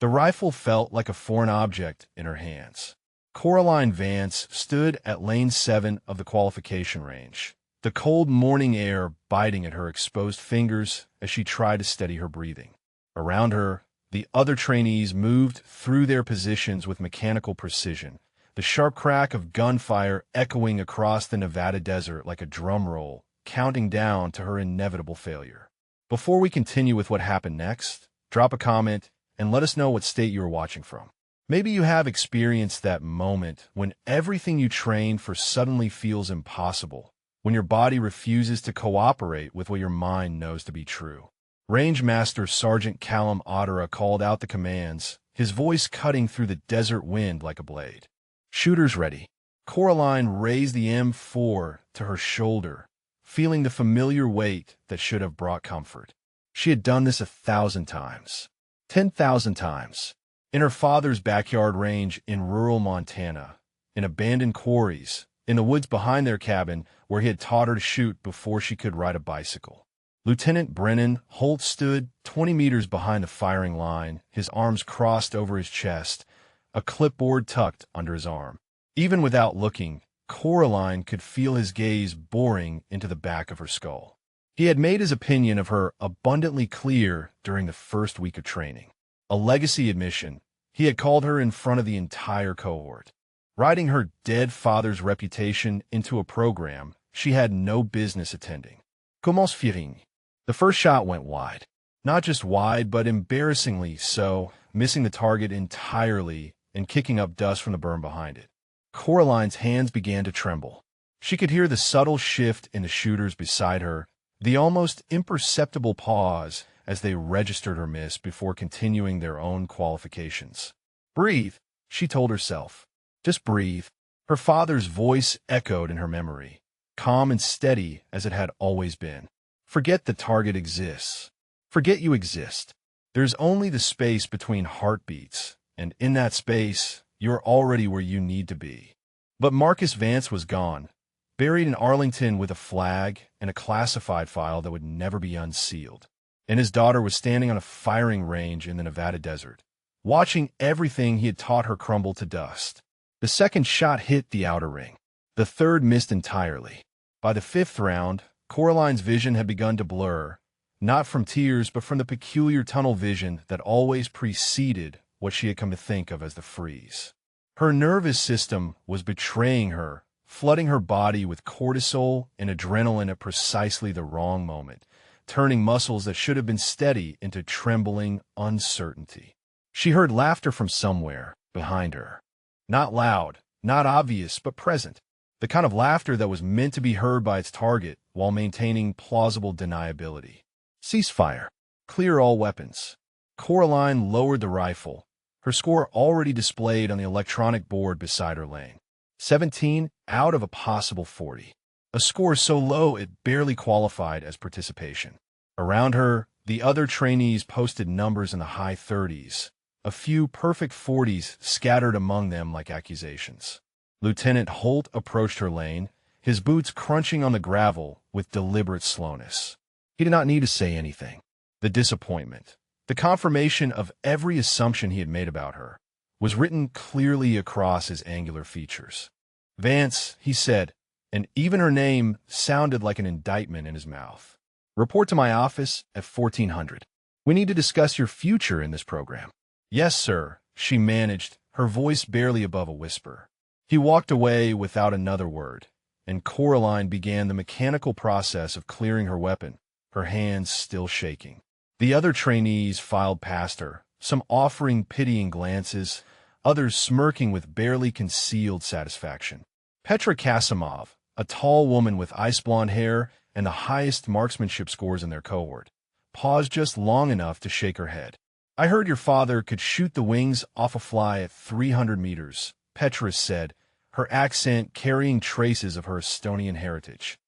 The rifle felt like a foreign object in her hands. Coraline Vance stood at lane 7 of the qualification range, the cold morning air biting at her exposed fingers as she tried to steady her breathing. Around her, the other trainees moved through their positions with mechanical precision, the sharp crack of gunfire echoing across the Nevada desert like a drum roll, counting down to her inevitable failure. Before we continue with what happened next, drop a comment and let us know what state you are watching from. Maybe you have experienced that moment when everything you trained for suddenly feels impossible, when your body refuses to cooperate with what your mind knows to be true. Range Master Sergeant Callum Ottera called out the commands, his voice cutting through the desert wind like a blade. Shooters ready. Coraline raised the M4 to her shoulder, feeling the familiar weight that should have brought comfort. She had done this 1,000 times. 10,000 times. In her father's backyard range in rural Montana, in abandoned quarries, in the woods behind their cabin where he had taught her to shoot before she could ride a bicycle. Lieutenant Brennan Holt stood 20 meters behind the firing line, his arms crossed over his chest, a clipboard tucked under his arm. Even without looking, Coraline could feel his gaze boring into the back of her skull. He had made his opinion of her abundantly clear during the first week of training. A legacy admission, he had called her in front of the entire cohort. Riding her dead father's reputation into a program she had no business attending. Commence firing. The first shot went wide. Not just wide, but embarrassingly so, missing the target entirely and kicking up dust from the berm behind it. Coraline's hands began to tremble. She could hear the subtle shift in the shooters beside her, the almost imperceptible pause as they registered her miss before continuing their own qualifications. Breathe, she told herself. Just breathe. Her father's voice echoed in her memory, calm and steady as it had always been. Forget the target exists. Forget you exist. There's only the space between heartbeats, and in that space, you're already where you need to be. But Marcus Vance was gone, buried in Arlington with a flag and a classified file that would never be unsealed. And his daughter was standing on a firing range in the Nevada desert, watching everything he had taught her crumble to dust. The second shot hit the outer ring. The third missed entirely. By the fifth round, Coraline's vision had begun to blur, not from tears but from the peculiar tunnel vision that always preceded what she had come to think of as the freeze. Her nervous system was betraying her, flooding her body with cortisol and adrenaline at precisely the wrong moment, turning muscles that should have been steady into trembling uncertainty. She heard laughter from somewhere behind her. Not loud, not obvious, but present. The kind of laughter that was meant to be heard by its target while maintaining plausible deniability. Ceasefire. Clear all weapons. Coraline lowered the rifle, her score already displayed on the electronic board beside her lane. 17 out of a possible 40. A score so low it barely qualified as participation. Around her, the other trainees posted numbers in the high 30s, a few perfect 40s scattered among them like accusations. Lieutenant Holt approached her lane, his boots crunching on the gravel with deliberate slowness. He did not need to say anything. The disappointment, the confirmation of every assumption he had made about her, was written clearly across his angular features. Vance, he said, and even her name sounded like an indictment in his mouth. Report to my office at 1400. We need to discuss your future in this program. Yes, sir, she managed, her voice barely above a whisper. He walked away without another word, and Coraline began the mechanical process of clearing her weapon, her hands still shaking. The other trainees filed past her, some offering pitying glances, others smirking with barely concealed satisfaction. Petra Kasimov, a tall woman with ice-blonde hair and the highest marksmanship scores in their cohort, paused just long enough to shake her head. I heard your father could shoot the wings off a fly at 300 meters, Petra said, her accent carrying traces of her Estonian heritage.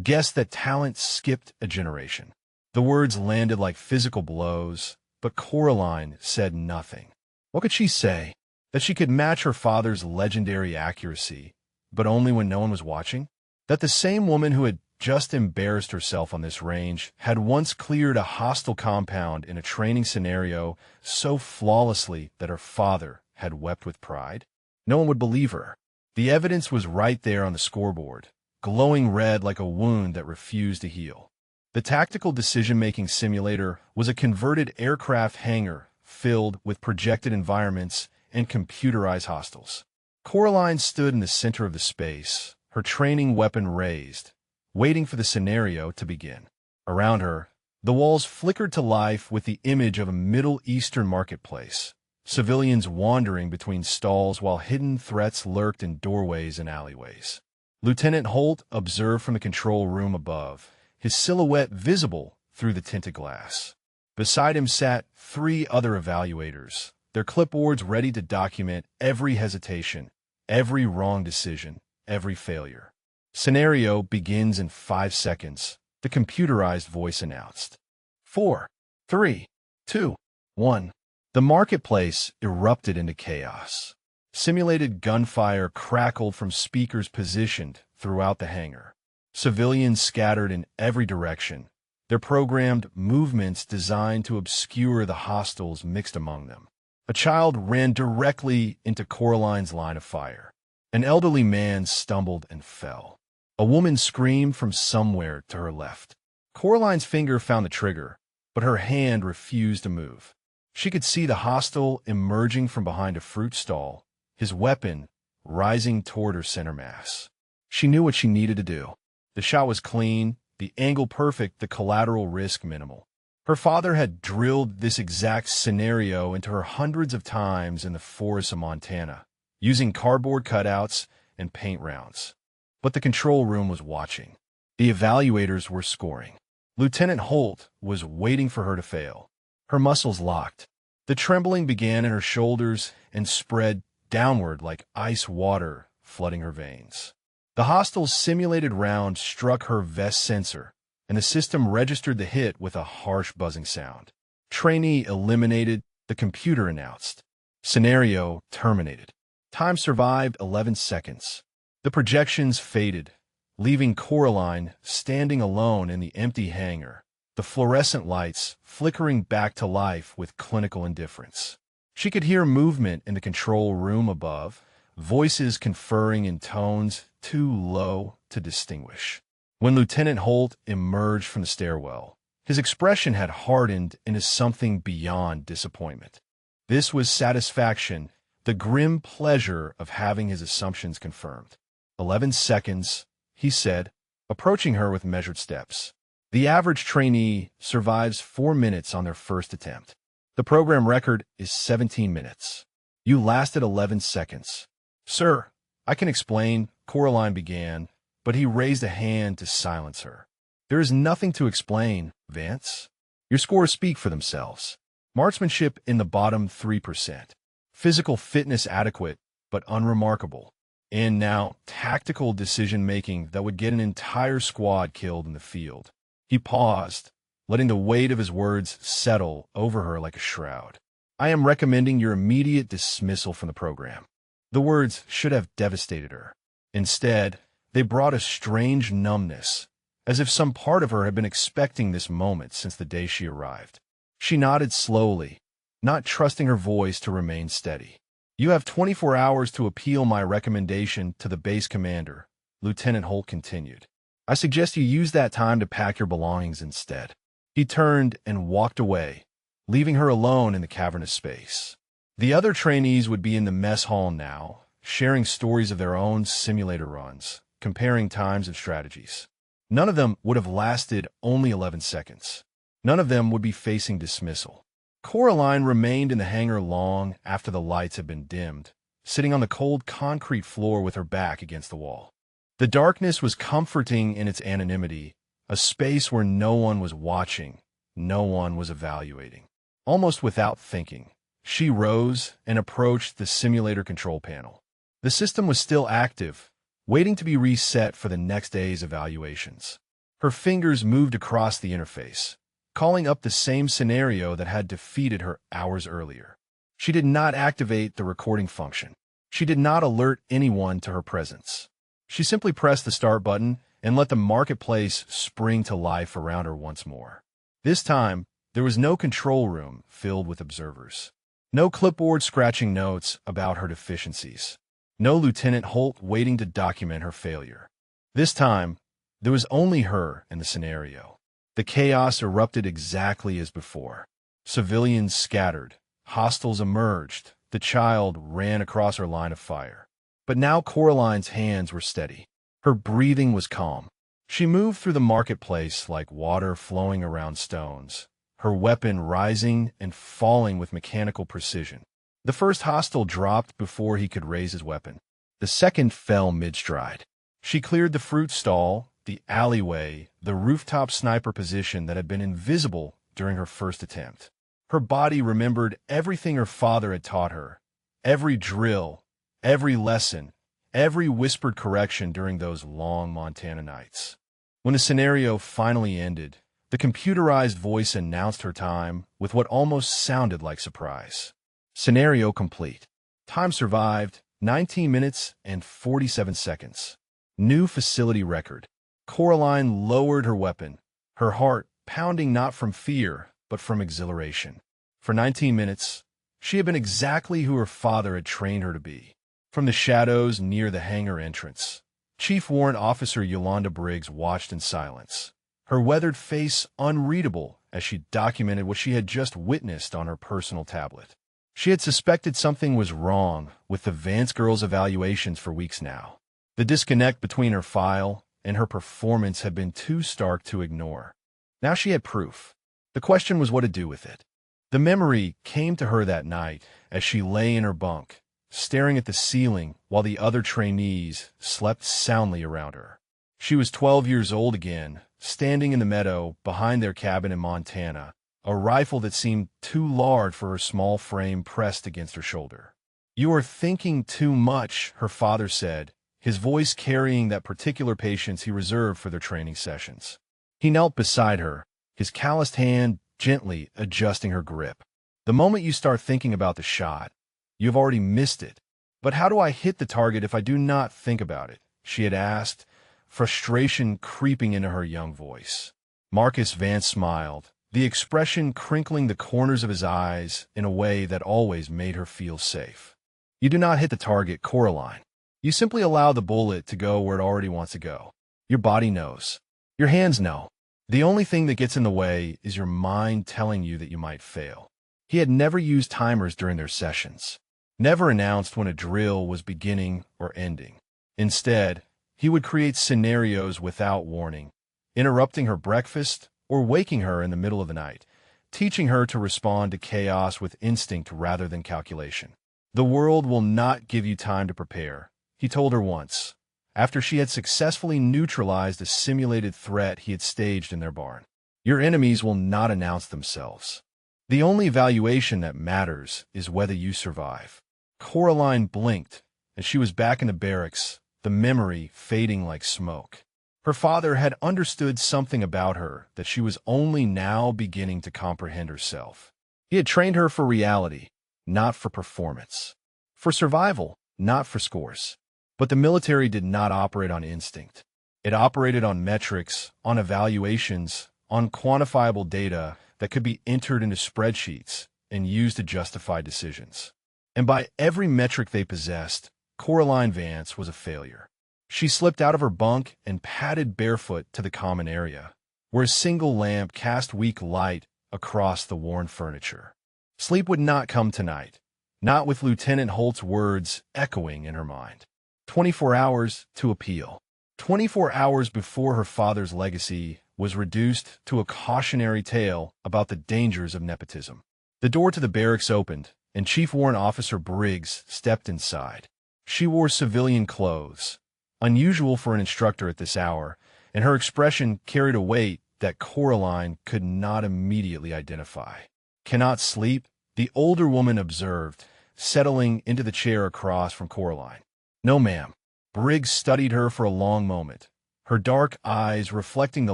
Guess that talent skipped a generation. The words landed like physical blows, but Coraline said nothing. What could she say? That she could match her father's legendary accuracy, but only when no one was watching? That the same woman who had just embarrassed herself on this range, had once cleared a hostile compound in a training scenario so flawlessly that her father had wept with pride? No one would believe her. The evidence was right there on the scoreboard, glowing red like a wound that refused to heal. The tactical decision-making simulator was a converted aircraft hangar filled with projected environments and computerized hostiles. Coraline stood in the center of the space, her training weapon raised, waiting for the scenario to begin. Around her, the walls flickered to life with the image of a Middle Eastern marketplace, civilians wandering between stalls while hidden threats lurked in doorways and alleyways. Lieutenant Holt observed from the control room above, his silhouette visible through the tinted glass. Beside him sat 3 other evaluators, their clipboards ready to document every hesitation, every wrong decision, every failure. Scenario begins in 5 seconds, the computerized voice announced. 4, 3, 2, 1. The marketplace erupted into chaos. Simulated gunfire crackled from speakers positioned throughout the hangar. Civilians scattered in every direction, their programmed movements designed to obscure the hostiles mixed among them. A child ran directly into Coraline's line of fire. An elderly man stumbled and fell. A woman screamed from somewhere to her left. Coraline's finger found the trigger, but her hand refused to move. She could see the hostile emerging from behind a fruit stall, his weapon rising toward her center mass. She knew what she needed to do. The shot was clean, the angle perfect, the collateral risk minimal. Her father had drilled this exact scenario into her hundreds of times in the forests of Montana, using cardboard cutouts and paint rounds. But the control room was watching. The evaluators were scoring. Lieutenant Holt was waiting for her to fail. Her muscles locked. The trembling began in her shoulders and spread downward like ice water flooding her veins. The hostile's simulated round struck her vest sensor, and the system registered the hit with a harsh buzzing sound. Trainee eliminated, the computer announced. Scenario terminated. Time survived 11 seconds. The projections faded, leaving Coraline standing alone in the empty hangar, the fluorescent lights flickering back to life with clinical indifference. She could hear movement in the control room above, voices conferring in tones too low to distinguish. When Lieutenant Holt emerged from the stairwell, his expression had hardened into something beyond disappointment. This was satisfaction, the grim pleasure of having his assumptions confirmed. 11 seconds, he said, approaching her with measured steps. The average trainee survives 4 minutes on their first attempt. The program record is 17 minutes. You lasted 11 seconds. Sir, I can explain, Coraline began, but he raised a hand to silence her. There is nothing to explain, Vance. Your scores speak for themselves. Marksmanship in the bottom 3%. Physical fitness adequate, but unremarkable. And now, tactical decision-making that would get an entire squad killed in the field. He paused, letting the weight of his words settle over her like a shroud. I am recommending your immediate dismissal from the program. The words should have devastated her. Instead, they brought a strange numbness, as if some part of her had been expecting this moment since the day she arrived. She nodded slowly, not trusting her voice to remain steady. You have 24 hours to appeal my recommendation to the base commander, Lieutenant Holt continued. I suggest you use that time to pack your belongings instead. He turned and walked away, leaving her alone in the cavernous space. The other trainees would be in the mess hall now, sharing stories of their own simulator runs, comparing times and strategies. None of them would have lasted only 11 seconds. None of them would be facing dismissal. Coraline remained in the hangar long after the lights had been dimmed, sitting on the cold concrete floor with her back against the wall. The darkness was comforting in its anonymity, a space where no one was watching, no one was evaluating. Almost without thinking, she rose and approached the simulator control panel. The system was still active, waiting to be reset for the next day's evaluations. Her fingers moved across the interface, calling up the same scenario that had defeated her hours earlier. She did not activate the recording function. She did not alert anyone to her presence. She simply pressed the start button and let the marketplace spring to life around her once more. This time, there was no control room filled with observers. No clipboard scratching notes about her deficiencies. No Lieutenant Holt waiting to document her failure. This time, there was only her and the scenario. The chaos erupted exactly as before. Civilians scattered. Hostiles emerged. The child ran across her line of fire. But now Coraline's hands were steady. Her breathing was calm. She moved through the marketplace like water flowing around stones, her weapon rising and falling with mechanical precision. The first hostile dropped before he could raise his weapon. The second fell mid-stride. She cleared the fruit stall, the alleyway, the rooftop sniper position that had been invisible during her first attempt. Her body remembered everything her father had taught her, every drill, every lesson, every whispered correction during those long Montana nights. When the scenario finally ended, the computerized voice announced her time with what almost sounded like surprise. Scenario complete. Time survived, 19 minutes and 47 seconds. New facility record. Coraline lowered her weapon, her heart pounding not from fear, but from exhilaration. For 19 minutes, she had been exactly who her father had trained her to be. From the shadows near the hangar entrance, Chief Warrant Officer Yolanda Briggs watched in silence, her weathered face unreadable as she documented what she had just witnessed on her personal tablet. She had suspected something was wrong with the Vance girl's evaluations for weeks now. The disconnect between her file and her performance had been too stark to ignore. Now she had proof. The question was what to do with it. The memory came to her that night as she lay in her bunk, staring at the ceiling while the other trainees slept soundly around her. She was 12 years old again, standing in the meadow behind their cabin in Montana, a rifle that seemed too large for her small frame pressed against her shoulder. "You are thinking too much," her father said, his voice carrying that particular patience he reserved for their training sessions. He knelt beside her, his calloused hand gently adjusting her grip. "The moment you start thinking about the shot, you have already missed it. But how do I hit the target if I do not think about it?" she had asked, frustration creeping into her young voice. Marcus Vance smiled, the expression crinkling the corners of his eyes in a way that always made her feel safe. "You do not hit the target, Coraline. You simply allow the bullet to go where it already wants to go. Your body knows. Your hands know. The only thing that gets in the way is your mind telling you that you might fail." He had never used timers during their sessions, never announced when a drill was beginning or ending. Instead, he would create scenarios without warning, interrupting her breakfast or waking her in the middle of the night, teaching her to respond to chaos with instinct rather than calculation. "The world will not give you time to prepare," he told her once, after she had successfully neutralized a simulated threat he had staged in their barn. "Your enemies will not announce themselves. The only evaluation that matters is whether you survive." Coraline blinked as she was back in the barracks, the memory fading like smoke. Her father had understood something about her that she was only now beginning to comprehend herself. He had trained her for reality, not for performance. For survival, not for scores. But the military did not operate on instinct. It operated on metrics, on evaluations, on quantifiable data that could be entered into spreadsheets and used to justify decisions. And by every metric they possessed, Coraline Vance was a failure. She slipped out of her bunk and padded barefoot to the common area, where a single lamp cast weak light across the worn furniture. Sleep would not come tonight, not with Lieutenant Holt's words echoing in her mind. 24 hours to appeal. 24 hours before her father's legacy was reduced to a cautionary tale about the dangers of nepotism. The door to the barracks opened, and Chief Warrant Officer Briggs stepped inside. She wore civilian clothes, unusual for an instructor at this hour, and her expression carried a weight that Coraline could not immediately identify. "Cannot sleep?" the older woman observed, settling into the chair across from Coraline. "No, ma'am." Briggs studied her for a long moment, her dark eyes reflecting the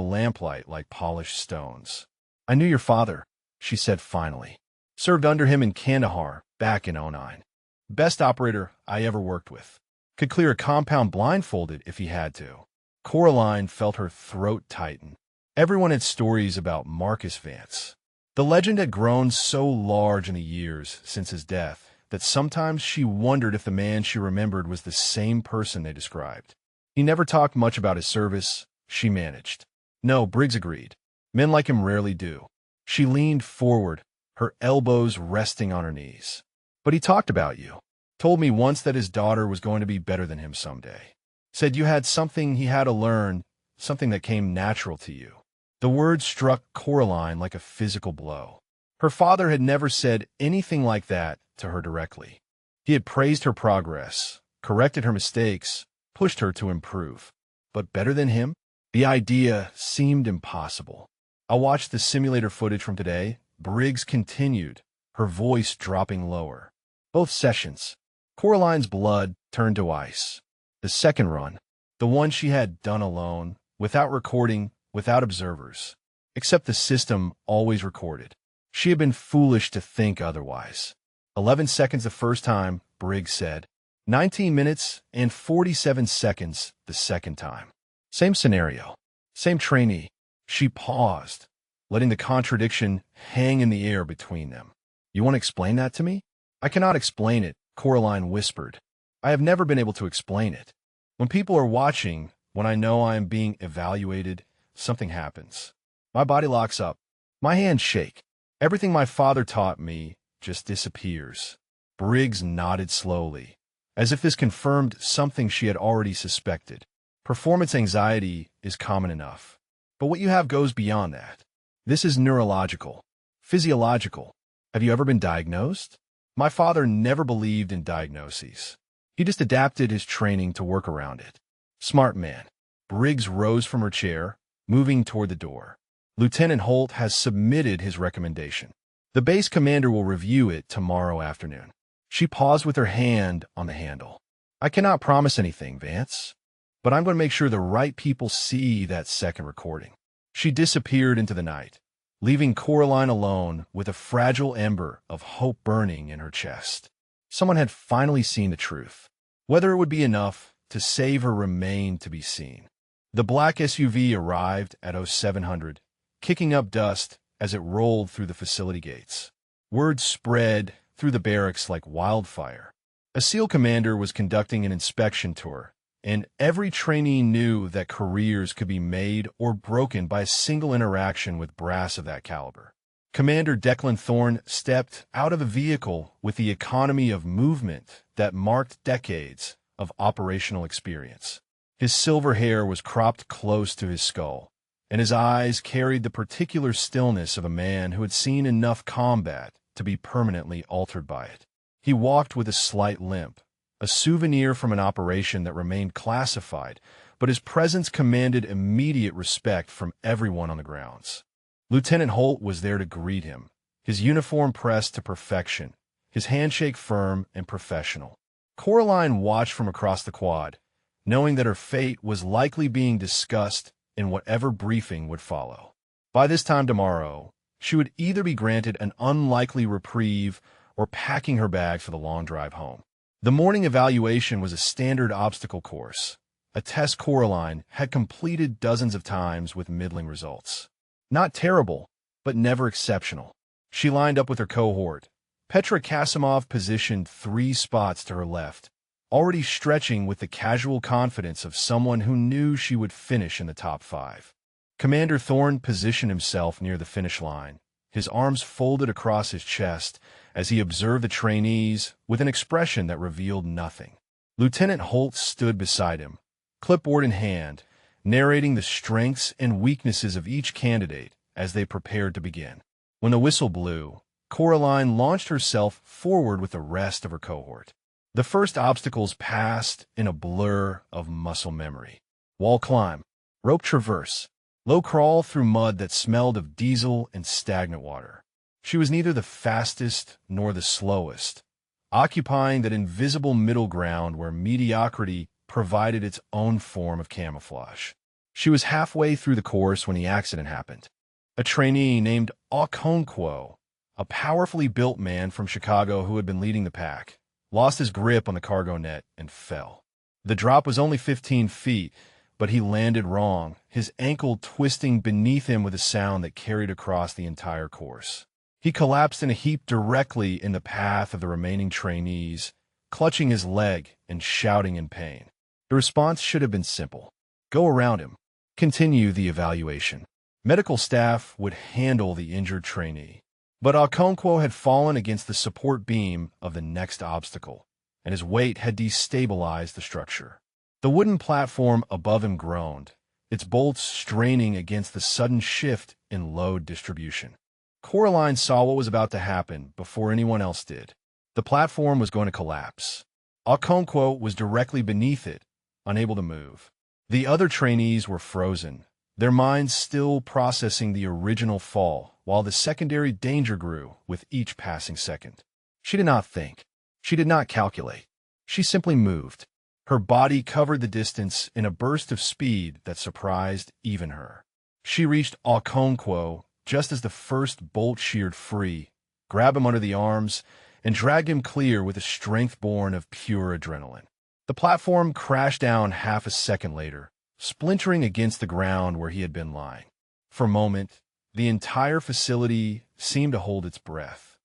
lamplight like polished stones. "I knew your father," she said finally. "Served under him in Kandahar back in '09. Best operator I ever worked with. Could clear a compound blindfolded if he had to." Coraline felt her throat tighten. Everyone had stories about Marcus Vance. The legend had grown so large in the years since his death that sometimes she wondered if the man she remembered was the same person they described. He never talked much about his service, she managed. No, Briggs agreed. Men like him rarely do. She leaned forward, her elbows resting on her knees. But he talked about you. Told me once that his daughter was going to be better than him someday. Said you had something he had to learn, something that came natural to you. The words struck Coraline like a physical blow. Her father had never said anything like that to her directly. He had praised her progress, corrected her mistakes, pushed her to improve. But better than him? The idea seemed impossible. I watched the simulator footage from today. Briggs continued, her voice dropping lower. Both sessions. Coraline's blood turned to ice. The second run, the one she had done alone, without recording, without observers. Except the system always recorded. She had been foolish to think otherwise. 11 seconds the first time, Briggs said. 19 minutes and 47 seconds the second time. Same scenario. Same trainee. She paused, letting the contradiction hang in the air between them. You want to explain that to me? I cannot explain it, Coraline whispered. I have never been able to explain it. When people are watching, when I know I am being evaluated, something happens. My body locks up. My hands shake. Everything my father taught me just disappears. Briggs nodded slowly, as if this confirmed something she had already suspected. Performance anxiety is common enough. But what you have goes beyond that. This is neurological, physiological. Have you ever been diagnosed? My father never believed in diagnoses. He just adapted his training to work around it. Smart man. Briggs rose from her chair, moving toward the door. Lieutenant Holt has submitted his recommendation. The base commander will review it tomorrow afternoon. She paused with her hand on the handle. I cannot promise anything, Vance, but I'm going to make sure the right people see that second recording. She disappeared into the night, leaving Coraline alone with a fragile ember of hope burning in her chest. Someone had finally seen the truth. Whether it would be enough to save her remained to be seen. The black SUV arrived at 0700, kicking up dust as it rolled through the facility gates. Word spread through the barracks like wildfire. A SEAL commander was conducting an inspection tour, and every trainee knew that careers could be made or broken by a single interaction with brass of that caliber. Commander Declan Thorne stepped out of a vehicle with the economy of movement that marked decades of operational experience. His silver hair was cropped close to his skull, and his eyes carried the particular stillness of a man who had seen enough combat to be permanently altered by it. He walked with a slight limp, a souvenir from an operation that remained classified, but his presence commanded immediate respect from everyone on the grounds. Lieutenant Holt was there to greet him, his uniform pressed to perfection, his handshake firm and professional. Coraline watched from across the quad, knowing that her fate was likely being discussed in whatever briefing would follow. By this time tomorrow, she would either be granted an unlikely reprieve or packing her bag for the long drive home. The morning evaluation was a standard obstacle course, a test Coraline had completed dozens of times with middling results. Not terrible, but never exceptional. She lined up with her cohort. Petra Kasimov positioned 3 spots to her left, already stretching with the casual confidence of someone who knew she would finish in the top 5. Commander Thorne positioned himself near the finish line, his arms folded across his chest as he observed the trainees with an expression that revealed nothing. Lieutenant Holt stood beside him, clipboard in hand, narrating the strengths and weaknesses of each candidate as they prepared to begin. When the whistle blew, Coraline launched herself forward with the rest of her cohort. The first obstacles passed in a blur of muscle memory. Wall climb, rope traverse, low crawl through mud that smelled of diesel and stagnant water. She was neither the fastest nor the slowest, occupying that invisible middle ground where mediocrity provided its own form of camouflage. She was halfway through the course when the accident happened. A trainee named Okonkwo, a powerfully built man from Chicago who had been leading the pack, lost his grip on the cargo net and fell. The drop was only 15 feet, but he landed wrong, his ankle twisting beneath him with a sound that carried across the entire course. He collapsed in a heap directly in the path of the remaining trainees, clutching his leg and shouting in pain. The response should have been simple. Go around him. Continue the evaluation. Medical staff would handle the injured trainee. But Okonkwo had fallen against the support beam of the next obstacle, and his weight had destabilized the structure. The wooden platform above him groaned, its bolts straining against the sudden shift in load distribution. Coraline saw what was about to happen before anyone else did. The platform was going to collapse. Okonkwo was directly beneath it, unable to move. The other trainees were frozen, their minds still processing the original fall, while the secondary danger grew with each passing second. She did not think. She did not calculate. She simply moved. Her body covered the distance in a burst of speed that surprised even her. She reached Okonkwo just as the first bolt sheared free, grabbed him under the arms, and dragged him clear with a strength born of pure adrenaline. The platform crashed down half a second later, splintering against the ground where he had been lying. For a moment, the entire facility seemed to hold its breath.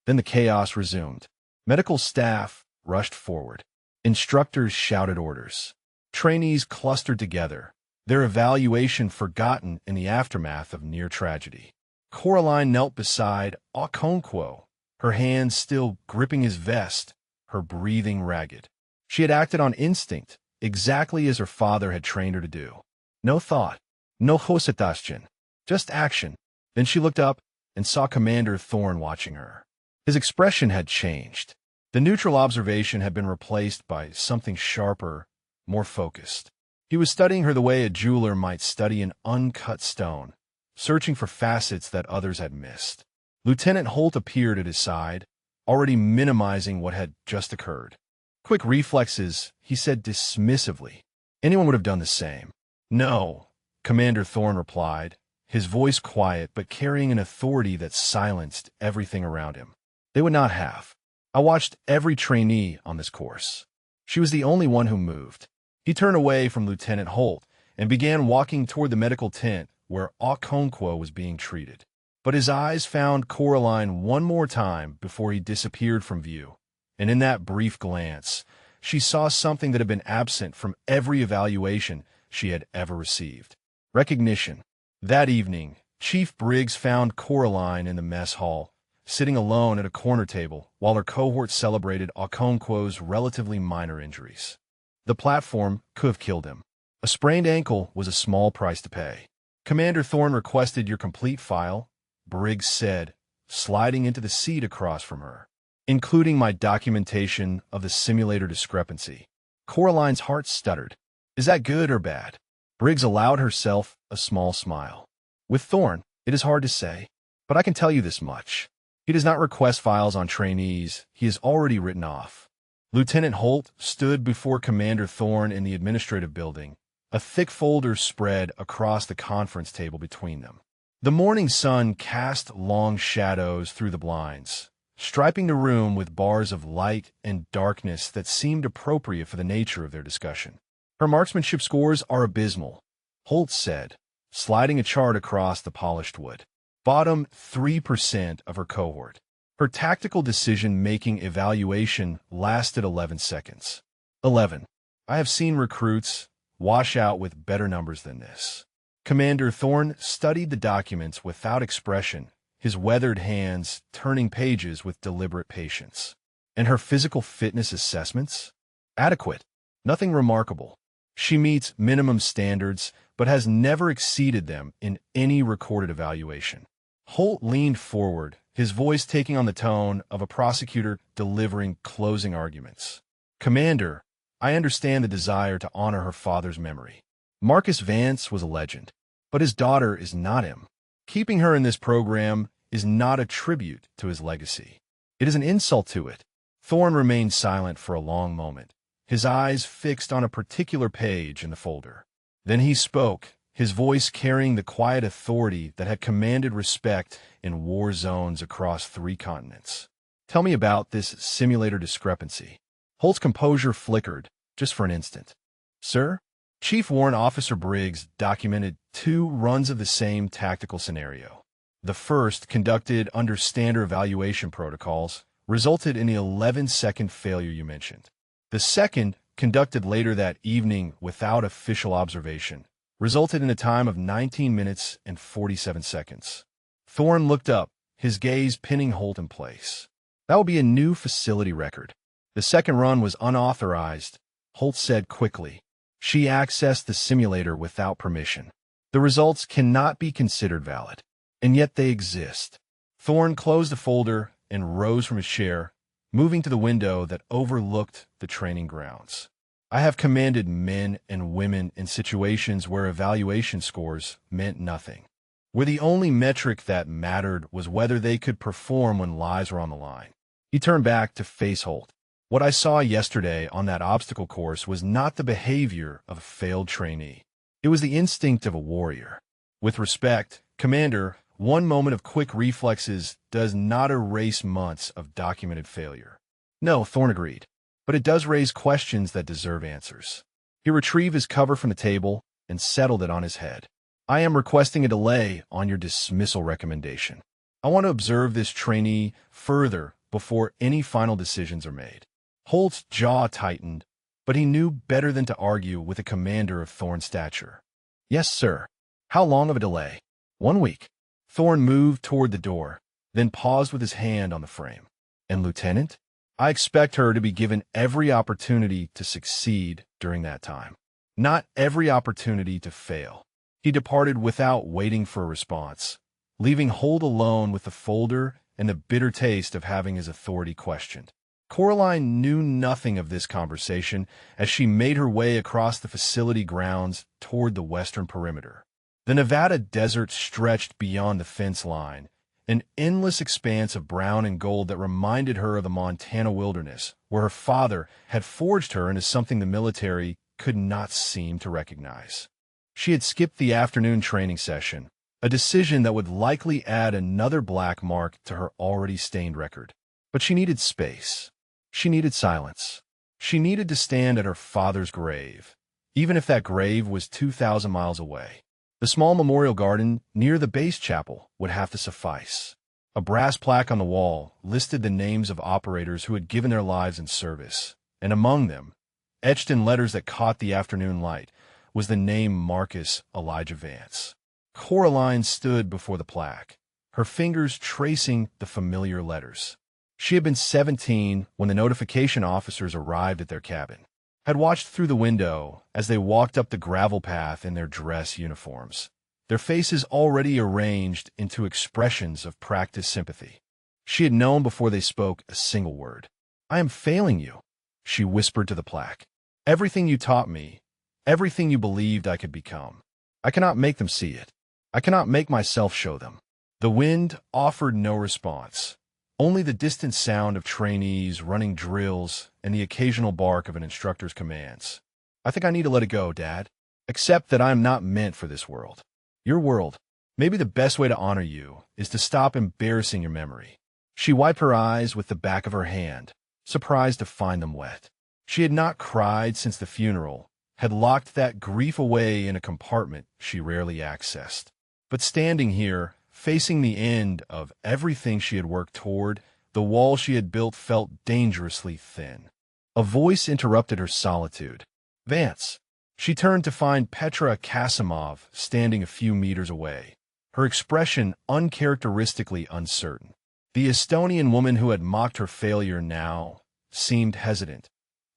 Then the chaos resumed. Medical staff rushed forward. Instructors shouted orders. Trainees clustered together, their evaluation forgotten in the aftermath of near tragedy. Coraline knelt beside Okonkwo, her hands still gripping his vest, her breathing ragged. She had acted on instinct, exactly as her father had trained her to do. No thought, no hosatashjin, just action. Then she looked up and saw Commander Thorn watching her. His expression had changed. The neutral observation had been replaced by something sharper, more focused. He was studying her the way a jeweler might study an uncut stone, searching for facets that others had missed. Lieutenant Holt appeared at his side, already minimizing what had just occurred. Quick reflexes, he said dismissively. Anyone would have done the same. No, Commander Thorn replied, his voice quiet but carrying an authority that silenced everything around him. They would not have. I watched every trainee on this course. She was the only one who moved. He turned away from Lieutenant Holt and began walking toward the medical tent where Okonkwo was being treated. But his eyes found Coraline one more time before he disappeared from view. And in that brief glance, she saw something that had been absent from every evaluation she had ever received. Recognition. That evening, Chief Briggs found Coraline in the mess hall, sitting alone at a corner table while her cohort celebrated Okonkwo's relatively minor injuries. The platform could have killed him. A sprained ankle was a small price to pay. Commander Thorn requested your complete file, Briggs said, sliding into the seat across from her, including my documentation of the simulator discrepancy. Coraline's heart stuttered. Is that good or bad? Briggs allowed herself a small smile. With Thorn, it is hard to say, but I can tell you this much. He does not request files on trainees he has already written off. Lieutenant Holt stood before Commander Thorn in the administrative building, a thick folder spread across the conference table between them. The morning sun cast long shadows through the blinds, striping the room with bars of light and darkness that seemed appropriate for the nature of their discussion. Her marksmanship scores are abysmal, Holt said, sliding a chart across the polished wood. Bottom 3% of her cohort. Her tactical decision-making evaluation lasted 11 seconds. 11. I have seen recruits wash out with better numbers than this. Commander Thorn studied the documents without expression, his weathered hands turning pages with deliberate patience. And her physical fitness assessments? Adequate. Nothing remarkable. She meets minimum standards, but has never exceeded them in any recorded evaluation. Holt leaned forward, his voice taking on the tone of a prosecutor delivering closing arguments. Commander, I understand the desire to honor her father's memory. Marcus Vance was a legend, but his daughter is not him. Keeping her in this program is not a tribute to his legacy. It is an insult to it. Thorn remained silent for a long moment, his eyes fixed on a particular page in the folder. Then he spoke, his voice carrying the quiet authority that had commanded respect in war zones across 3 continents. Tell me about this simulator discrepancy. Holt's composure flickered, just for an instant. Sir, Chief Warrant Officer Briggs documented 2 runs of the same tactical scenario. The first, conducted under standard evaluation protocols, resulted in the 11-second failure you mentioned. The second, conducted later that evening without official observation, resulted in a time of 19 minutes and 47 seconds. Thorne looked up, his gaze pinning Holt in place. That will be a new facility record. The second run was unauthorized, Holt said quickly. She accessed the simulator without permission. The results cannot be considered valid, and yet they exist. Thorne closed the folder and rose from his chair, moving to the window that overlooked the training grounds. I have commanded men and women in situations where evaluation scores meant nothing, where the only metric that mattered was whether they could perform when lives were on the line. He turned back to face Holt. What I saw yesterday on that obstacle course was not the behavior of a failed trainee. It was the instinct of a warrior. With respect, Commander, one moment of quick reflexes does not erase months of documented failure. No, Thorne agreed, but it does raise questions that deserve answers. He retrieved his cover from the table and settled it on his head. I am requesting a delay on your dismissal recommendation. I want to observe this trainee further before any final decisions are made. Holt's jaw tightened, but he knew better than to argue with a commander of Thorne's stature. Yes, sir. How long of a delay? 1 week. Thorne moved toward the door, then paused with his hand on the frame. And Lieutenant? I expect her to be given every opportunity to succeed during that time, not every opportunity to fail. He departed without waiting for a response, leaving Holt alone with the folder and the bitter taste of having his authority questioned. Coraline knew nothing of this conversation as she made her way across the facility grounds toward the western perimeter. The Nevada desert stretched beyond the fence line, an endless expanse of brown and gold that reminded her of the Montana wilderness, where her father had forged her into something the military could not seem to recognize. She had skipped the afternoon training session, a decision that would likely add another black mark to her already stained record. But she needed space. She needed silence. She needed to stand at her father's grave, even if that grave was 2,000 miles away. The small memorial garden near the base chapel would have to suffice. A brass plaque on the wall listed the names of operators who had given their lives in service, and among them, etched in letters that caught the afternoon light, was the name Marcus Elijah Vance. Coraline stood before the plaque, her fingers tracing the familiar letters. She had been 17 when the notification officers arrived at their cabin, had watched through the window as they walked up the gravel path in their dress uniforms, their faces already arranged into expressions of practiced sympathy. She had known before they spoke a single word. I am failing you, she whispered to the plaque. Everything you taught me, everything you believed I could become. I cannot make them see it. I cannot make myself show them. The wind offered no response. Only the distant sound of trainees running drills and the occasional bark of an instructor's commands. I think I need to let it go, Dad. Accept that I am not meant for this world. Your world. Maybe the best way to honor you is to stop embarrassing your memory. She wiped her eyes with the back of her hand, surprised to find them wet. She had not cried since the funeral, had locked that grief away in a compartment she rarely accessed. But standing here, facing the end of everything she had worked toward, the wall she had built felt dangerously thin. A voice interrupted her solitude. Vance. She turned to find Petra Kasimov standing a few meters away, her expression uncharacteristically uncertain. The Estonian woman who had mocked her failure now seemed hesitant,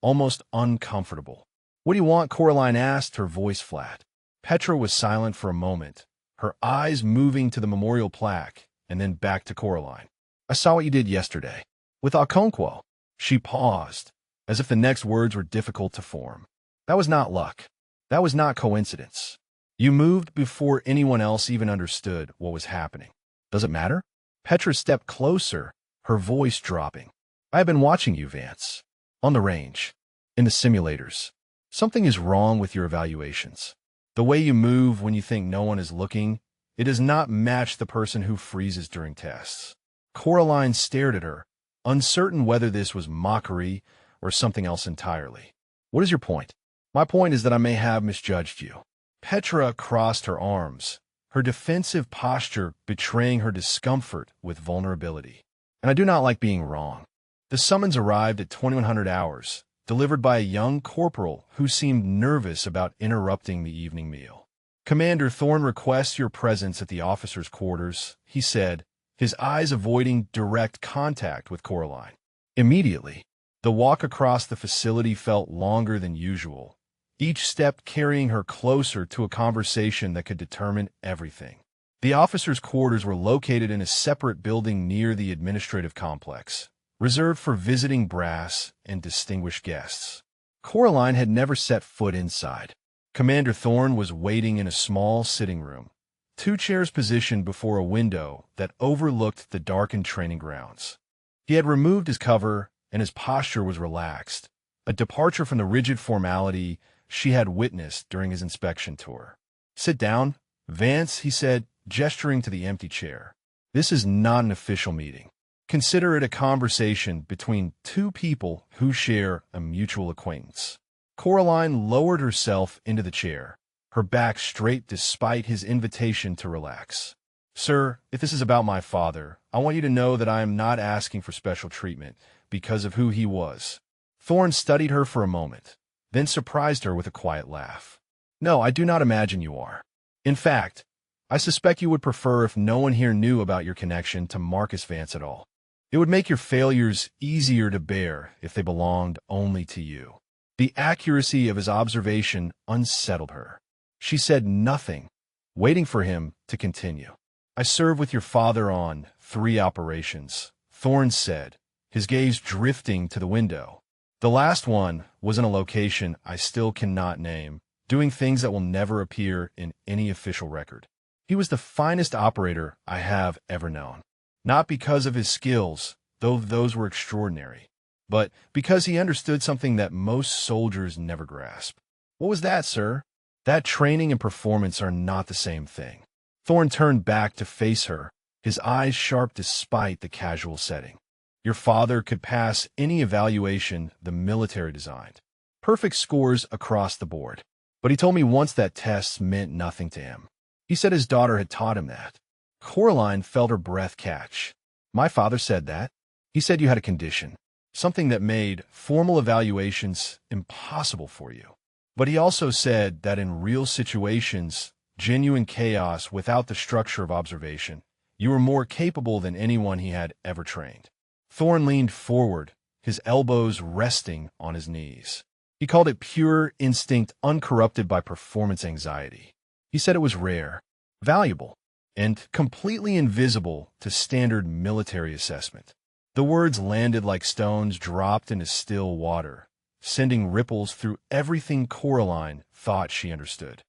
almost uncomfortable. What do you want? Coraline asked, her voice flat. Petra was silent for a moment, her eyes moving to the memorial plaque and then back to Coraline. I saw what you did yesterday. With Okonkwo. She paused, as if the next words were difficult to form. That was not luck. That was not coincidence. You moved before anyone else even understood what was happening. Does it matter? Petra stepped closer, her voice dropping. I have been watching you, Vance. On the range. In the simulators. Something is wrong with your evaluations. The way you move when you think no one is looking, it does not match the person who freezes during tests. Coraline stared at her, uncertain whether this was mockery or something else entirely. What is your point? My point is that I may have misjudged you. Petra crossed her arms, her defensive posture betraying her discomfort with vulnerability. And I do not like being wrong. The summons arrived at 2100 hours, delivered by a young corporal who seemed nervous about interrupting the evening meal. Commander Thorn requests your presence at the officers' quarters, he said, his eyes avoiding direct contact with Coraline. Immediately, the walk across the facility felt longer than usual, each step carrying her closer to a conversation that could determine everything. The officers' quarters were located in a separate building near the administrative complex, reserved for visiting brass and distinguished guests. Coraline had never set foot inside. Commander Thorn was waiting in a small sitting room, 2 chairs positioned before a window that overlooked the darkened training grounds. He had removed his cover, and his posture was relaxed, a departure from the rigid formality she had witnessed during his inspection tour. "Sit down, Vance," he said, gesturing to the empty chair. "This is not an official meeting. Consider it a conversation between 2 people who share a mutual acquaintance." Coraline lowered herself into the chair, her back straight despite his invitation to relax. "Sir, if this is about my father, I want you to know that I am not asking for special treatment because of who he was." Thorn studied her for a moment, then surprised her with a quiet laugh. "No, I do not imagine you are. In fact, I suspect you would prefer if no one here knew about your connection to Marcus Vance at all. It would make your failures easier to bear if they belonged only to you." The accuracy of his observation unsettled her. She said nothing, waiting for him to continue. "I served with your father on 3 operations," Thorn said, his gaze drifting to the window. "The last one was in a location I still cannot name, doing things that will never appear in any official record. He was the finest operator I have ever known. Not because of his skills, though those were extraordinary, but because he understood something that most soldiers never grasp." "What was that, sir?" "That training and performance are not the same thing." Thorn turned back to face her, his eyes sharp despite the casual setting. "Your father could pass any evaluation the military designed. Perfect scores across the board. But he told me once that tests meant nothing to him. He said his daughter had taught him that." Coraline felt her breath catch. "My father said that. He said you had a condition, something that made formal evaluations impossible for you. But he also said that in real situations, genuine chaos without the structure of observation, you were more capable than anyone he had ever trained." Thorn leaned forward, his elbows resting on his knees. He called it pure instinct uncorrupted by performance anxiety. He said it was rare, valuable, and completely invisible to standard military assessment. The words landed like stones dropped into still water, sending ripples through everything Coraline thought she understood.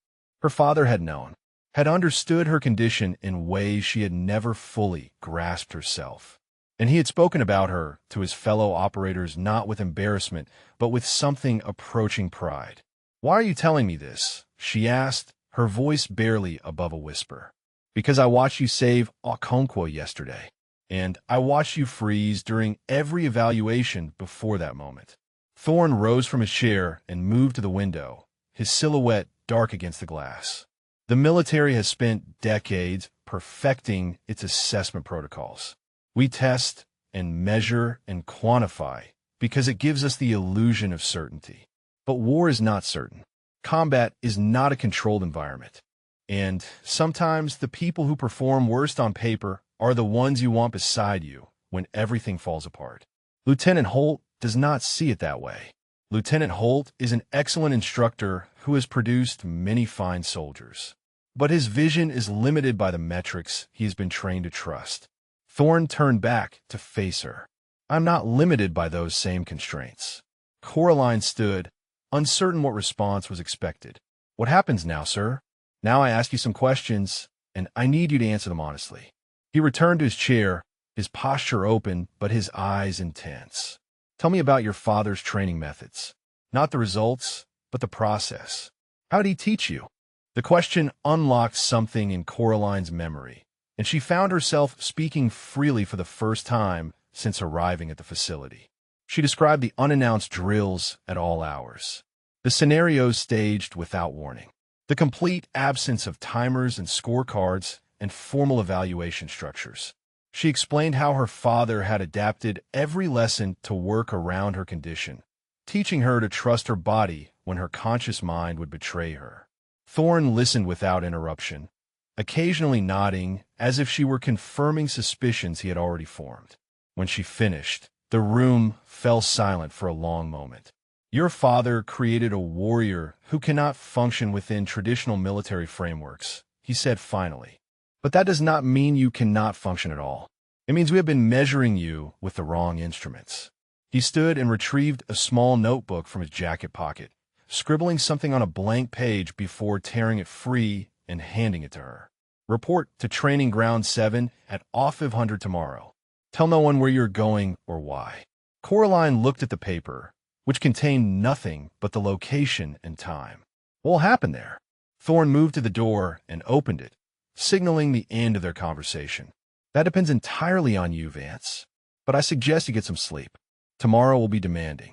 Her father had known, had understood her condition in ways she had never fully grasped herself. And he had spoken about her to his fellow operators not with embarrassment, but with something approaching pride. "Why are you telling me this?" she asked, her voice barely above a whisper. "Because I watched you save Okonkwo yesterday, and I watched you freeze during every evaluation before that moment." Thorn rose from his chair and moved to the window, his silhouette dark against the glass. "The military has spent decades perfecting its assessment protocols. We test and measure and quantify because it gives us the illusion of certainty. But war is not certain. Combat is not a controlled environment. And sometimes the people who perform worst on paper are the ones you want beside you when everything falls apart. Lieutenant Holt does not see it that way. Lieutenant Holt is an excellent instructor who has produced many fine soldiers. But his vision is limited by the metrics he has been trained to trust." Thorn turned back to face her. "I'm not limited by those same constraints." Coraline stood, uncertain what response was expected. "What happens now, sir? Now I ask you some questions, and I need you to answer them honestly." He returned to his chair, his posture open, but his eyes intense. "Tell me about your father's training methods. Not the results, but the process. How did he teach you?" The question unlocked something in Coraline's memory, and she found herself speaking freely for the first time since arriving at the facility. She described the unannounced drills at all hours, The scenarios staged without warning. The complete absence of timers and scorecards and formal evaluation structures. She explained how her father had adapted every lesson to work around her condition, teaching her to trust her body when her conscious mind would betray her. Thorne listened without interruption, occasionally nodding as if she were confirming suspicions he had already formed. When she finished, the room fell silent for a long moment. Your father created a warrior who cannot function within traditional military frameworks, he said finally. But that does not mean you cannot function at all. It means we have been measuring you with the wrong instruments. He stood and retrieved a small notebook from his jacket pocket, scribbling something on a blank page before tearing it free and handing it to her. Report to Training Ground 7 at off 500 tomorrow. Tell no one where you're going or why. Coraline looked at the paper, which contained nothing but the location and time. What will happen there? Thorne moved to the door and opened it, signaling the end of their conversation. That depends entirely on you, Vance. But I suggest you get some sleep. Tomorrow will be demanding.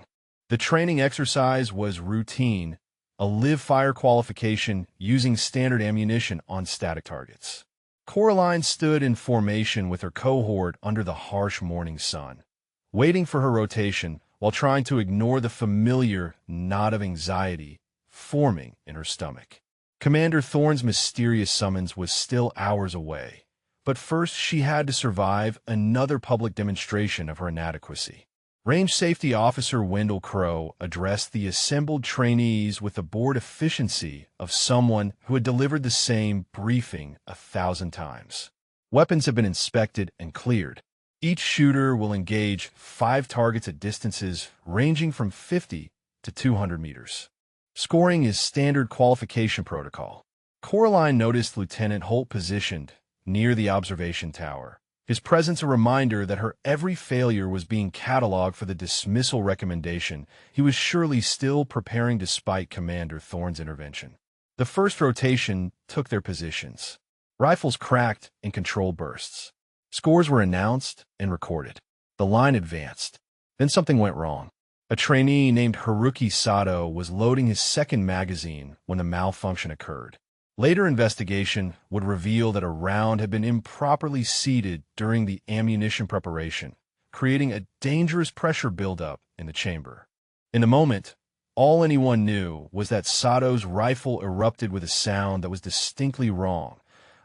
The training exercise was routine, a live-fire qualification using standard ammunition on static targets. Coraline stood in formation with her cohort under the harsh morning sun, waiting for her rotation while trying to ignore the familiar knot of anxiety forming in her stomach. Commander Thorne's mysterious summons was still hours away, but first she had to survive another public demonstration of her inadequacy. Range Safety Officer Wendell Crow addressed the assembled trainees with the bored efficiency of someone who had delivered the same briefing 1,000 times. Weapons have been inspected and cleared. Each shooter will engage 5 targets at distances ranging from 50 to 200 meters. Scoring is standard qualification protocol. Coraline noticed Lieutenant Holt positioned near the observation tower, his presence a reminder that her every failure was being cataloged for the dismissal recommendation he was surely still preparing despite Commander Thorne's intervention. The first rotation took their positions. Rifles cracked in controlled bursts. Scores were announced and recorded. The line advanced. Then something went wrong. A trainee named Haruki Sato was loading his second magazine when the malfunction occurred. Later investigation would reveal that a round had been improperly seated during the ammunition preparation, creating a dangerous pressure buildup in the chamber. In the moment, all anyone knew was that Sato's rifle erupted with a sound that was distinctly wrong,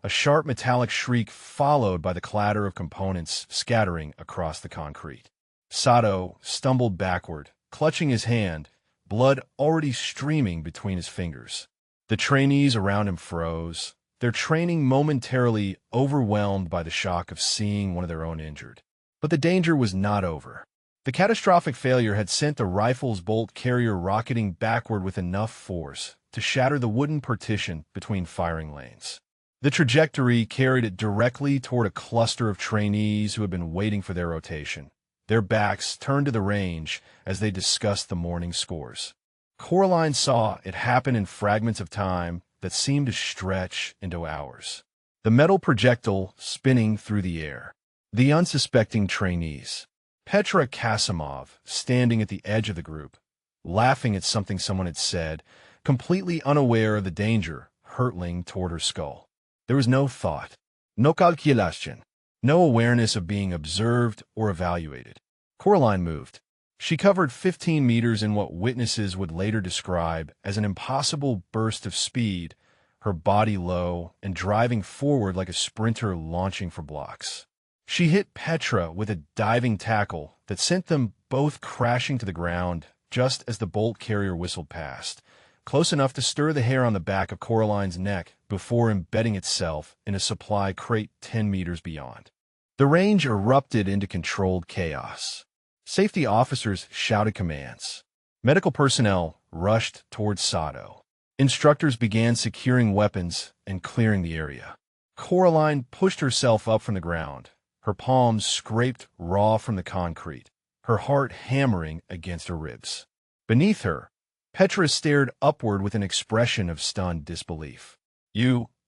a sharp metallic shriek followed by the clatter of components scattering across the concrete. Sato stumbled backward, clutching his hand, blood already streaming between his fingers. The trainees around him froze, their training momentarily overwhelmed by the shock of seeing one of their own injured. But the danger was not over. The catastrophic failure had sent the rifle's bolt carrier rocketing backward with enough force to shatter the wooden partition between firing lanes. The trajectory carried it directly toward a cluster of trainees who had been waiting for their rotation, their backs turned to the range as they discussed the morning scores. Coraline saw it happen in fragments of time that seemed to stretch into hours. The metal projectile spinning through the air. The unsuspecting trainees. Petra Kasimov standing at the edge of the group, laughing at something someone had said, completely unaware of the danger hurtling toward her skull. There was no thought, no calculation, no awareness of being observed or evaluated. Coraline moved. She covered 15 meters in what witnesses would later describe as an impossible burst of speed, her body low and driving forward like a sprinter launching for blocks. She hit Petra with a diving tackle that sent them both crashing to the ground just as the bolt carrier whistled past, close enough to stir the hair on the back of Coraline's neck before embedding itself in a supply crate 10 meters beyond. The range erupted into controlled chaos. Safety officers shouted commands. Medical personnel rushed towards Sato. Instructors began securing weapons and clearing the area. Coraline pushed herself up from the ground, her palms scraped raw from the concrete, her heart hammering against her ribs. Beneath her, Petra stared upward with an expression of stunned disbelief.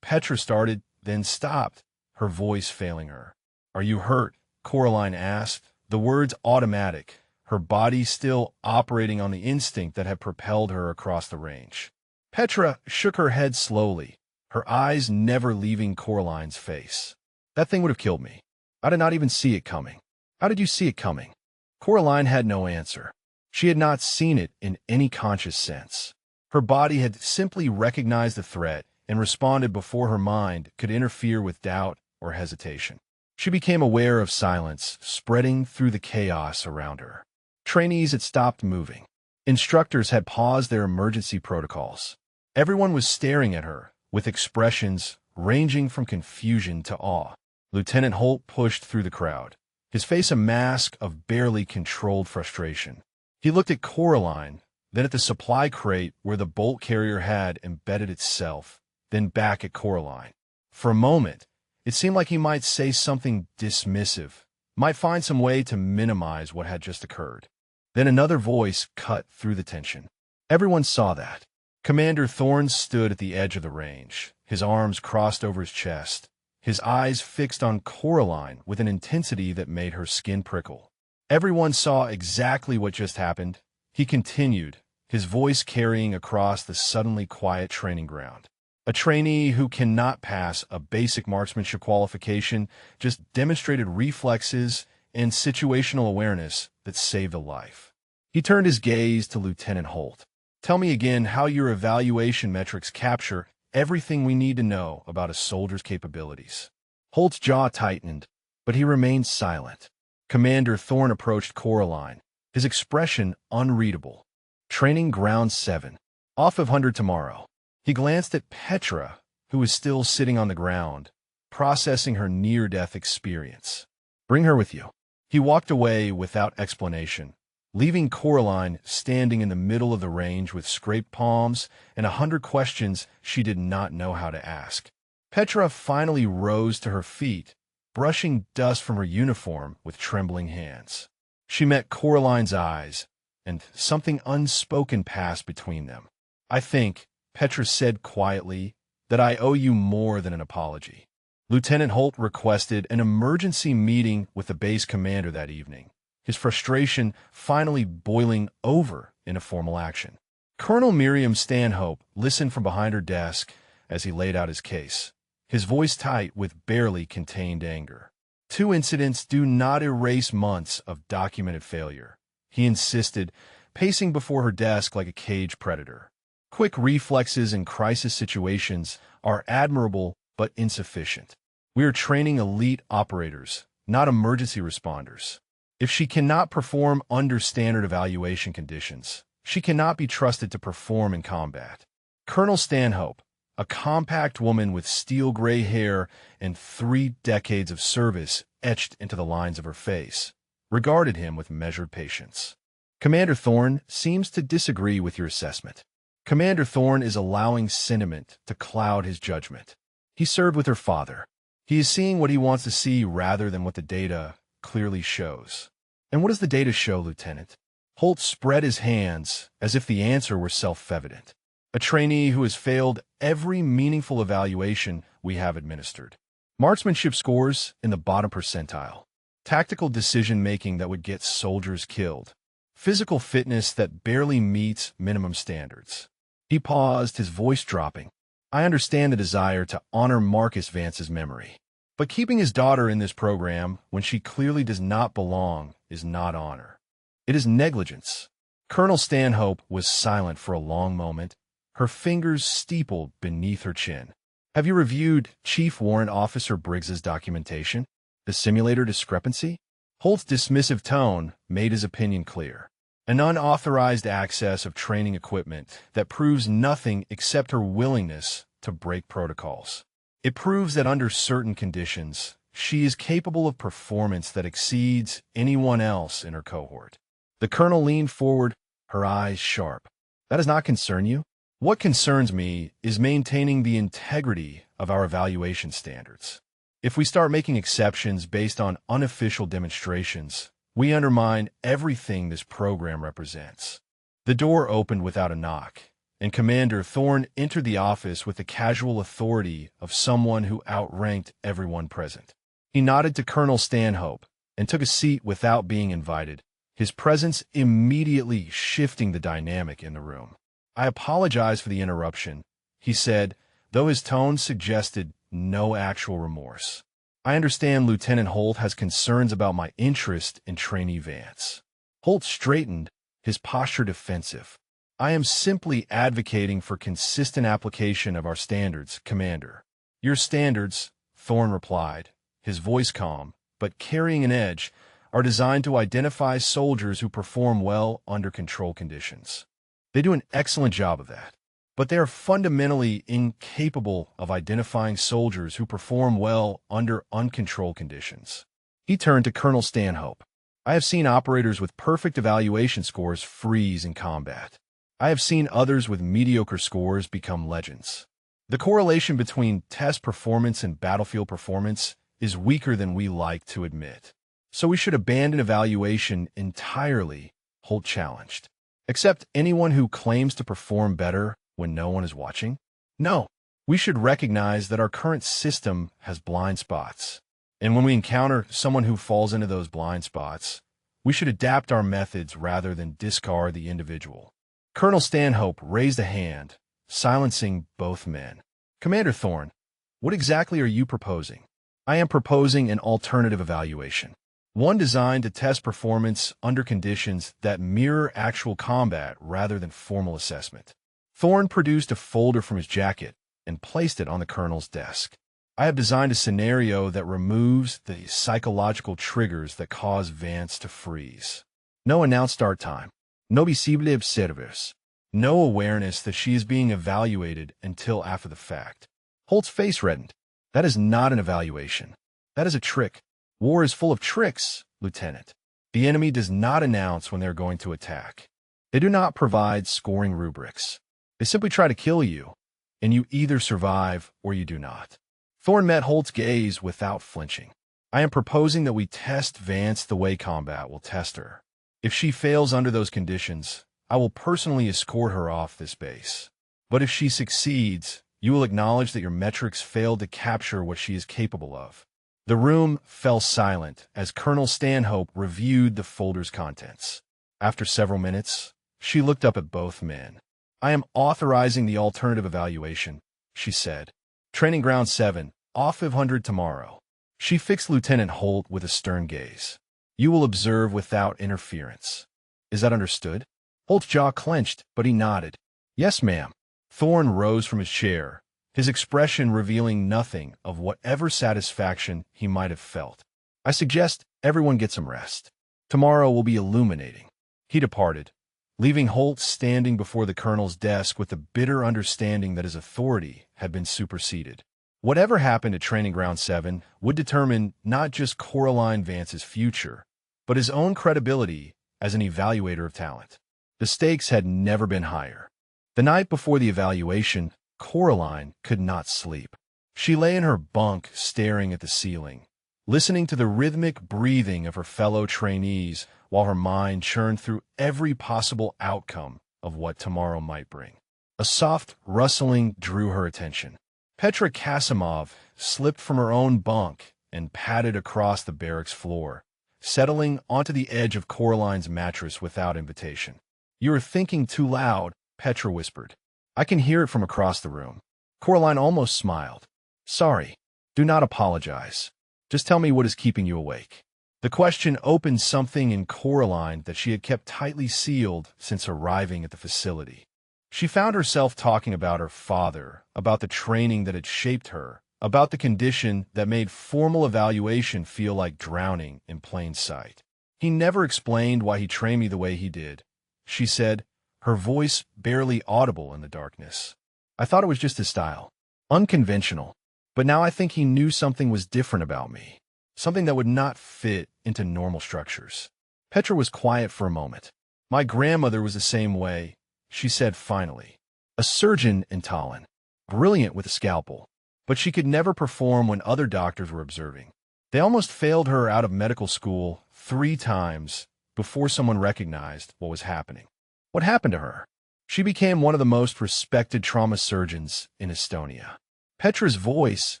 Petra started, then stopped, her voice failing her. Are you hurt? Coraline asked, the words automatic, her body still operating on the instinct that had propelled her across the range. Petra shook her head slowly, her eyes never leaving Coraline's face. That thing would have killed me. I did not even see it coming. How did you see it coming? Coraline had no answer. She had not seen it in any conscious sense. Her body had simply recognized the threat and responded before her mind could interfere with doubt or hesitation. She became aware of silence spreading through the chaos around her. Trainees had stopped moving. Instructors had paused their emergency protocols. Everyone was staring at her, with expressions ranging from confusion to awe. Lieutenant Holt pushed through the crowd, his face a mask of barely controlled frustration. He looked at Coraline, then at the supply crate where the bolt carrier had embedded itself, then back at Coraline. For a moment, it seemed like he might say something dismissive, might find some way to minimize what had just occurred. Then another voice cut through the tension. Everyone saw that. Commander Thorne stood at the edge of the range, his arms crossed over his chest, his eyes fixed on Coraline with an intensity that made her skin prickle. Everyone saw exactly what just happened. He continued, his voice carrying across the suddenly quiet training ground. A trainee who cannot pass a basic marksmanship qualification just demonstrated reflexes and situational awareness that saved a life. He turned his gaze to Lieutenant Holt. Tell me again how your evaluation metrics capture everything we need to know about a soldier's capabilities. Holt's jaw tightened, but he remained silent. Commander Thorne approached Coraline, his expression unreadable. Training ground 7. Off of 100 tomorrow. He glanced at Petra, who was still sitting on the ground, processing her near-death experience. Bring her with you. He walked away without explanation, leaving Coraline standing in the middle of the range with scraped palms and 100 questions she did not know how to ask. Petra finally rose to her feet, brushing dust from her uniform with trembling hands. She met Coraline's eyes, and something unspoken passed between them. I think, Petra said quietly, that I owe you more than an apology. Lieutenant Holt requested an emergency meeting with the base commander that evening, his frustration finally boiling over in a formal action. Colonel Miriam Stanhope listened from behind her desk as he laid out his case, his voice tight with barely contained anger. 2 incidents do not erase months of documented failure, he insisted, pacing before her desk like a caged predator. Quick reflexes in crisis situations are admirable but insufficient. We are training elite operators, not emergency responders. If she cannot perform under standard evaluation conditions, she cannot be trusted to perform in combat. Colonel Stanhope, a compact woman with steel gray hair and 3 decades of service etched into the lines of her face, regarded him with measured patience. Commander Thorne seems to disagree with your assessment. Commander Thorne is allowing sentiment to cloud his judgment. He served with her father. He is seeing what he wants to see rather than what the data clearly shows. And what does the data show, Lieutenant? Holt spread his hands as if the answer were self-evident. A trainee who has failed every meaningful evaluation we have administered. Marksmanship scores in the bottom percentile. Tactical decision-making that would get soldiers killed. Physical fitness that barely meets minimum standards. He paused, his voice dropping. I understand the desire to honor Marcus Vance's memory. But keeping his daughter in this program when she clearly does not belong is not honor. It is negligence. Colonel Stanhope was silent for a long moment, her fingers steepled beneath her chin. Have you reviewed Chief Warrant Officer Briggs's documentation? The simulator discrepancy? Holt's dismissive tone made his opinion clear. An unauthorized access of training equipment that proves nothing except her willingness to break protocols. It proves that under certain conditions, she is capable of performance that exceeds anyone else in her cohort. The colonel leaned forward, her eyes sharp. That does not concern you? What concerns me is maintaining the integrity of our evaluation standards. If we start making exceptions based on unofficial demonstrations, we undermine everything this program represents. The door opened without a knock, and Commander Thorne entered the office with the casual authority of someone who outranked everyone present. He nodded to Colonel Stanhope and took a seat without being invited, his presence immediately shifting the dynamic in the room. "I apologize for the interruption," he said, though his tone suggested no actual remorse. "I understand Lieutenant Holt has concerns about my interest in Trainee Vance." Holt straightened, his posture defensive. "I am simply advocating for consistent application of our standards, Commander." "Your standards," Thorne replied, his voice calm, but carrying an edge, "are designed to identify soldiers who perform well under control conditions. They do an excellent job of that. But they are fundamentally incapable of identifying soldiers who perform well under uncontrolled conditions." He turned to Colonel Stanhope. "I have seen operators with perfect evaluation scores freeze in combat. I have seen others with mediocre scores become legends. The correlation between test performance and battlefield performance is weaker than we like to admit. So we should abandon evaluation entirely," Holt challenged. "Accept anyone who claims to perform better when no one is watching? No, we should recognize that our current system has blind spots. And when we encounter someone who falls into those blind spots, we should adapt our methods rather than discard the individual." Colonel Stanhope raised a hand, silencing both men. "Commander Thorne, what exactly are you proposing?" "I am proposing an alternative evaluation. One designed to test performance under conditions that mirror actual combat rather than formal assessment." Thorne produced a folder from his jacket and placed it on the colonel's desk. "I have designed a scenario that removes the psychological triggers that cause Vance to freeze. No announced start time. No visible observers. No awareness that she is being evaluated until after the fact." Holt's face reddened. "That is not an evaluation. That is a trick. War is full of tricks, Lieutenant. The enemy does not announce when they're going to attack. They do not provide scoring rubrics. They simply try to kill you, and you either survive or you do not." Thorne met Holt's gaze without flinching. "I am proposing that we test Vance the way combat will test her. If she fails under those conditions, I will personally escort her off this base. But if she succeeds, you will acknowledge that your metrics failed to capture what she is capable of." The room fell silent as Colonel Stanhope reviewed the folder's contents. After several minutes, she looked up at both men. "I am authorizing the alternative evaluation," she said. "Training Ground 7, off 500 tomorrow." She fixed Lieutenant Holt with a stern gaze. "You will observe without interference. Is that understood?" Holt's jaw clenched, but he nodded. "Yes, ma'am." Thorne rose from his chair, his expression revealing nothing of whatever satisfaction he might have felt. "I suggest everyone get some rest. Tomorrow will be illuminating." He departed, leaving Holt standing before the colonel's desk with the bitter understanding that his authority had been superseded. Whatever happened at Training Ground 7 would determine not just Coraline Vance's future, but his own credibility as an evaluator of talent. The stakes had never been higher. The night before the evaluation, Coraline could not sleep. She lay in her bunk staring at the ceiling, listening to the rhythmic breathing of her fellow trainees while her mind churned through every possible outcome of what tomorrow might bring. A soft rustling drew her attention. Petra Kasimov slipped from her own bunk and padded across the barracks floor, settling onto the edge of Coraline's mattress without invitation. "You are thinking too loud," Petra whispered. "I can hear it from across the room." Coraline almost smiled. "Sorry. Do not apologize. Just tell me what is keeping you awake." The question opened something in Coraline that she had kept tightly sealed since arriving at the facility. She found herself talking about her father, about the training that had shaped her, about the condition that made formal evaluation feel like drowning in plain sight. "He never explained why he trained me the way he did," she said, her voice barely audible in the darkness. "I thought it was just his style. Unconventional. But now I think he knew something was different about me. Something that would not fit into normal structures." Petra was quiet for a moment. "My grandmother was the same way," she said finally. "A surgeon in Tallinn, brilliant with a scalpel. But she could never perform when other doctors were observing. They almost failed her out of medical school 3 times before someone recognized what was happening." "What happened to her?" "She became one of the most respected trauma surgeons in Estonia." Petra's voice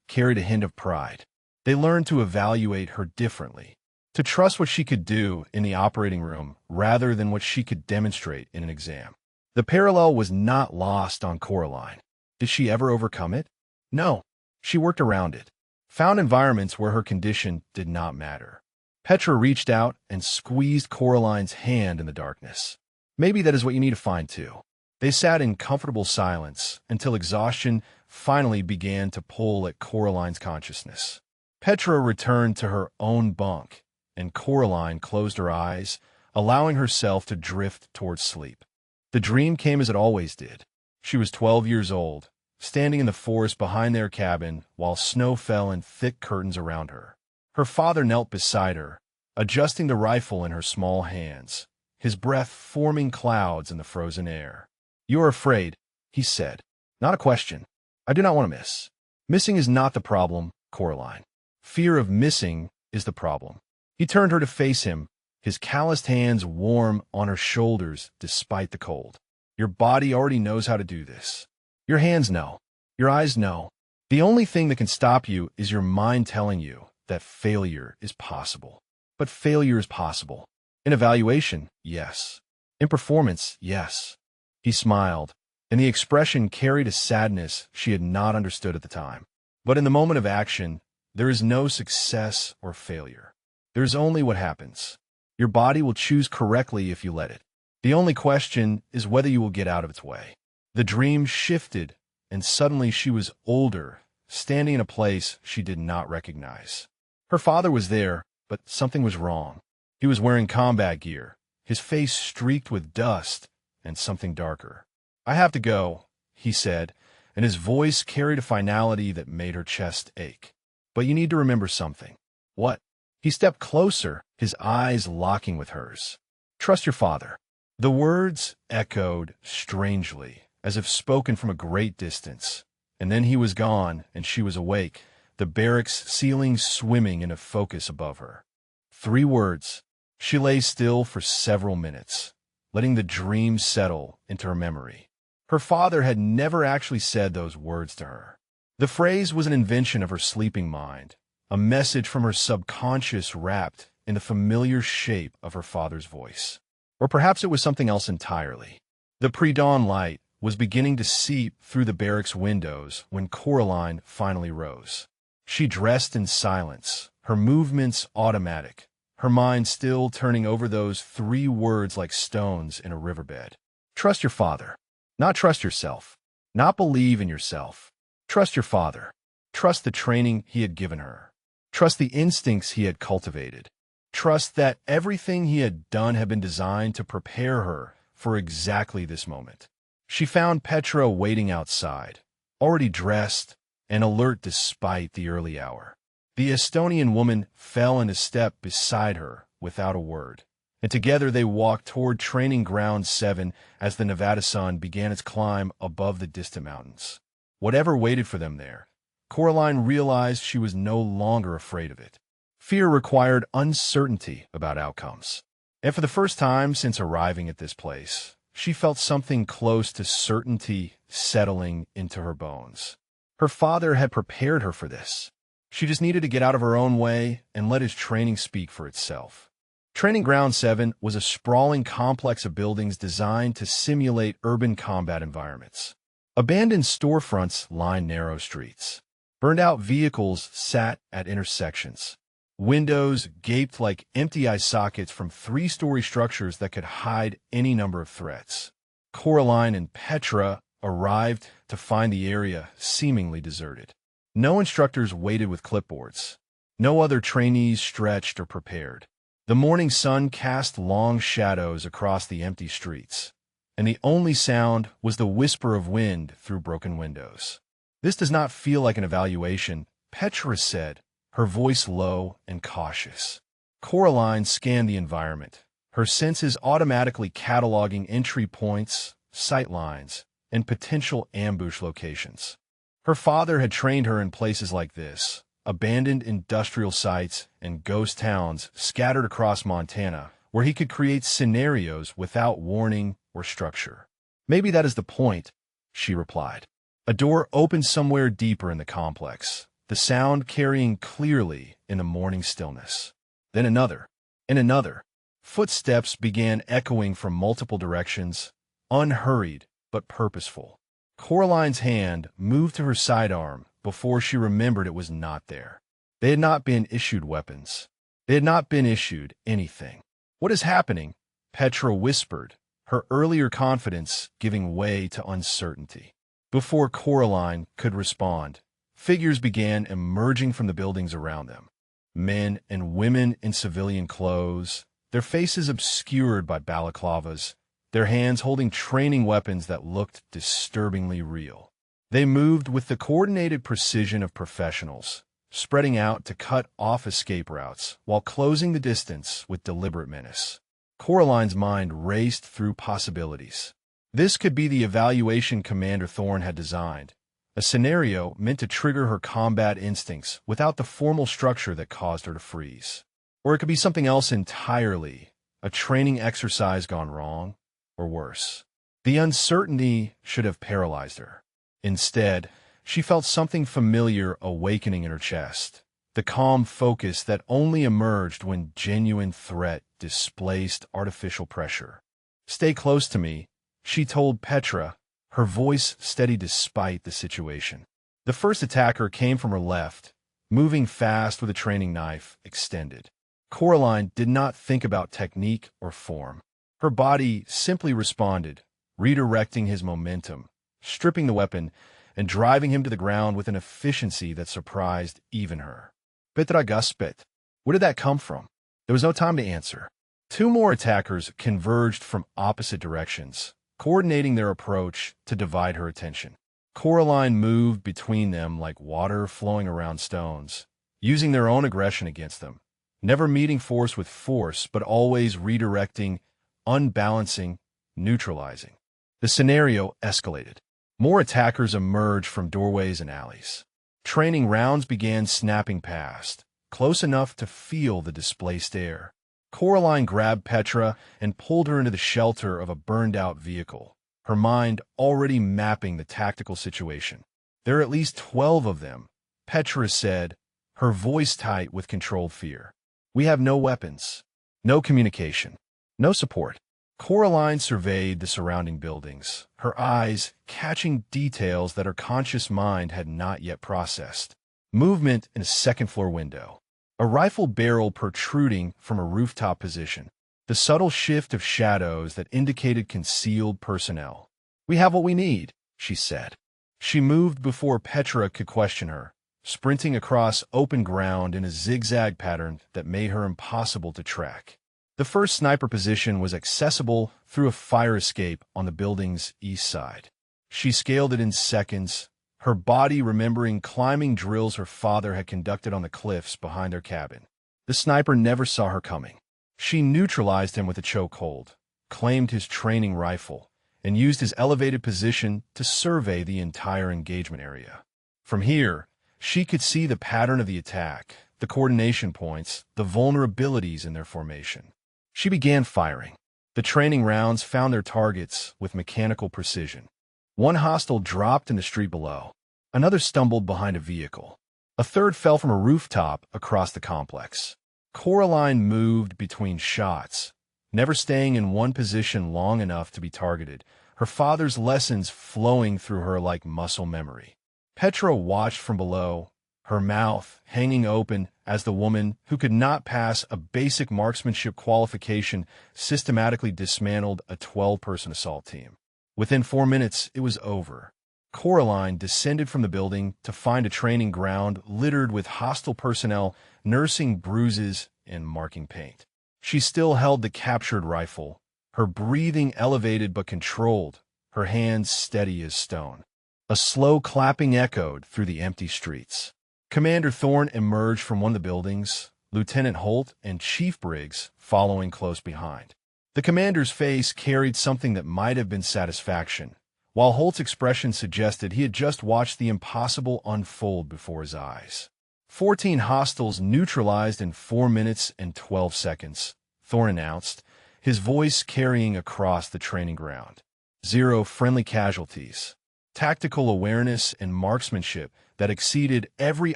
carried a hint of pride. "They learned to evaluate her differently, to trust what she could do in the operating room rather than what she could demonstrate in an exam. The parallel was not lost on Coraline. Did she ever overcome it? No. She worked around it, found environments where her condition did not matter. Petra reached out and squeezed Coraline's hand in the darkness. Maybe that is what you need to find too. They sat in comfortable silence until exhaustion finally began to pull at Coraline's consciousness. Petra returned to her own bunk, and Coraline closed her eyes, allowing herself to drift towards sleep. The dream came as it always did. She was 12 years old, standing in the forest behind their cabin while snow fell in thick curtains around her. Her father knelt beside her, adjusting the rifle in her small hands, his breath forming clouds in the frozen air. "You are afraid," he said. "Not a question. I do not want to miss. Missing is not the problem, Coraline. Fear of missing is the problem." He turned her to face him, his calloused hands warm on her shoulders despite the cold. "Your body already knows how to do this. Your hands know. Your eyes know. The only thing that can stop you is your mind telling you that failure is possible. But failure is possible. In evaluation, yes. In performance, yes." He smiled, and the expression carried a sadness she had not understood at the time. But in the moment of action, there is no success or failure. There is only what happens. Your body will choose correctly if you let it. The only question is whether you will get out of its way. The dream shifted, and suddenly she was older, standing in a place she did not recognize. Her father was there, but something was wrong. He was wearing combat gear, his face streaked with dust and something darker. "I have to go," he said, and his voice carried a finality that made her chest ache. "But you need to remember something." "What?" He stepped closer, his eyes locking with hers. "Trust your father." The words echoed strangely, as if spoken from a great distance. And then he was gone, and she was awake, the barracks ceiling swimming in a focus above her. 3 words. She lay still for several minutes, letting the dream settle into her memory. Her father had never actually said those words to her. The phrase was an invention of her sleeping mind, a message from her subconscious wrapped in the familiar shape of her father's voice. Or perhaps it was something else entirely. The pre-dawn light was beginning to seep through the barracks windows when Coraline finally rose. She dressed in silence, her movements automatic, her mind still turning over those 3 words like stones in a riverbed. Trust your father. Not trust yourself. Not believe in yourself. Trust your father. Trust the training he had given her. Trust the instincts he had cultivated. Trust that everything he had done had been designed to prepare her for exactly this moment. She found Petra waiting outside, already dressed and alert despite the early hour. The Estonian woman fell into step beside her without a word, and together they walked toward Training Ground 7 as the Nevada sun began its climb above the distant mountains. Whatever waited for them there, Coraline realized she was no longer afraid of it. Fear required uncertainty about outcomes. And for the first time since arriving at this place, she felt something close to certainty settling into her bones. Her father had prepared her for this. She just needed to get out of her own way and let his training speak for itself. Training Ground 7 was a sprawling complex of buildings designed to simulate urban combat environments. Abandoned storefronts lined narrow streets. Burned-out vehicles sat at intersections. Windows gaped like empty eye sockets from 3-story structures that could hide any number of threats. Coraline and Petra arrived to find the area seemingly deserted. No instructors waited with clipboards. No other trainees stretched or prepared. The morning sun cast long shadows across the empty streets, and the only sound was the whisper of wind through broken windows. "This does not feel like an evaluation," Petra said, her voice low and cautious. Coraline scanned the environment, her senses automatically cataloging entry points, sight lines, and potential ambush locations. Her father had trained her in places like this, abandoned industrial sites and ghost towns scattered across Montana, where he could create scenarios without warning or structure. "Maybe that is the point," she replied. A door opened somewhere deeper in the complex, the sound carrying clearly in the morning stillness. Then another, and another. Footsteps began echoing from multiple directions, unhurried but purposeful. Coraline's hand moved to her sidearm before she remembered it was not there. They had not been issued weapons. They had not been issued anything. "What is happening?" Petra whispered, her earlier confidence giving way to uncertainty. Before Coraline could respond, figures began emerging from the buildings around them. Men and women in civilian clothes, their faces obscured by balaclavas, their hands holding training weapons that looked disturbingly real. They moved with the coordinated precision of professionals, spreading out to cut off escape routes while closing the distance with deliberate menace. Coraline's mind raced through possibilities. This could be the evaluation Commander Thorne had designed, a scenario meant to trigger her combat instincts without the formal structure that caused her to freeze. Or it could be something else entirely, a training exercise gone wrong, or worse. The uncertainty should have paralyzed her. Instead, she felt something familiar awakening in her chest, the calm focus that only emerged when genuine threat displaced artificial pressure. "Stay close to me," she told Petra, her voice steady despite the situation. The first attacker came from her left, moving fast with a training knife extended. Coraline did not think about technique or form. Her body simply responded, redirecting his momentum, stripping the weapon, and driving him to the ground with an efficiency that surprised even her. "Petra Gaspet, where did that come from?" There was no time to answer. Two more attackers converged from opposite directions, coordinating their approach to divide her attention. Coraline moved between them like water flowing around stones, using their own aggression against them, never meeting force with force, but always redirecting, unbalancing, neutralizing. The scenario escalated. More attackers emerged from doorways and alleys. Training rounds began snapping past, close enough to feel the displaced air. Coraline grabbed Petra and pulled her into the shelter of a burned-out vehicle, her mind already mapping the tactical situation. "There are at least 12 of them," Petra said, her voice tight with controlled fear. "We have no weapons, no communication, no support." Coraline surveyed the surrounding buildings, her eyes catching details that her conscious mind had not yet processed. Movement in a second-floor window, a rifle barrel protruding from a rooftop position, the subtle shift of shadows that indicated concealed personnel. "We have what we need," she said. She moved before Petra could question her, sprinting across open ground in a zigzag pattern that made her impossible to track. The first sniper position was accessible through a fire escape on the building's east side. She scaled it in seconds, her body remembering climbing drills her father had conducted on the cliffs behind their cabin. The sniper never saw her coming. She neutralized him with a chokehold, claimed his training rifle, and used his elevated position to survey the entire engagement area. From here, she could see the pattern of the attack, the coordination points, the vulnerabilities in their formation. She began firing. The training rounds found their targets with mechanical precision. One hostile dropped in the street below. Another stumbled behind a vehicle. A third fell from a rooftop across the complex. Coraline moved between shots, never staying in one position long enough to be targeted, her father's lessons flowing through her like muscle memory. Petra watched from below, her mouth hanging open as the woman who could not pass a basic marksmanship qualification systematically dismantled a 12-person assault team. Within 4 minutes, it was over. Coraline descended from the building to find a training ground littered with hostile personnel nursing bruises and marking paint. She still held the captured rifle, her breathing elevated but controlled, her hands steady as stone. A slow clapping echoed through the empty streets. Commander Thorne emerged from one of the buildings, Lieutenant Holt and Chief Briggs following close behind. The commander's face carried something that might have been satisfaction, while Holt's expression suggested he had just watched the impossible unfold before his eyes. 14 hostiles neutralized in 4 minutes and 12 seconds, Thorne announced, his voice carrying across the training ground. 0 friendly casualties. Tactical awareness and marksmanship that exceeded every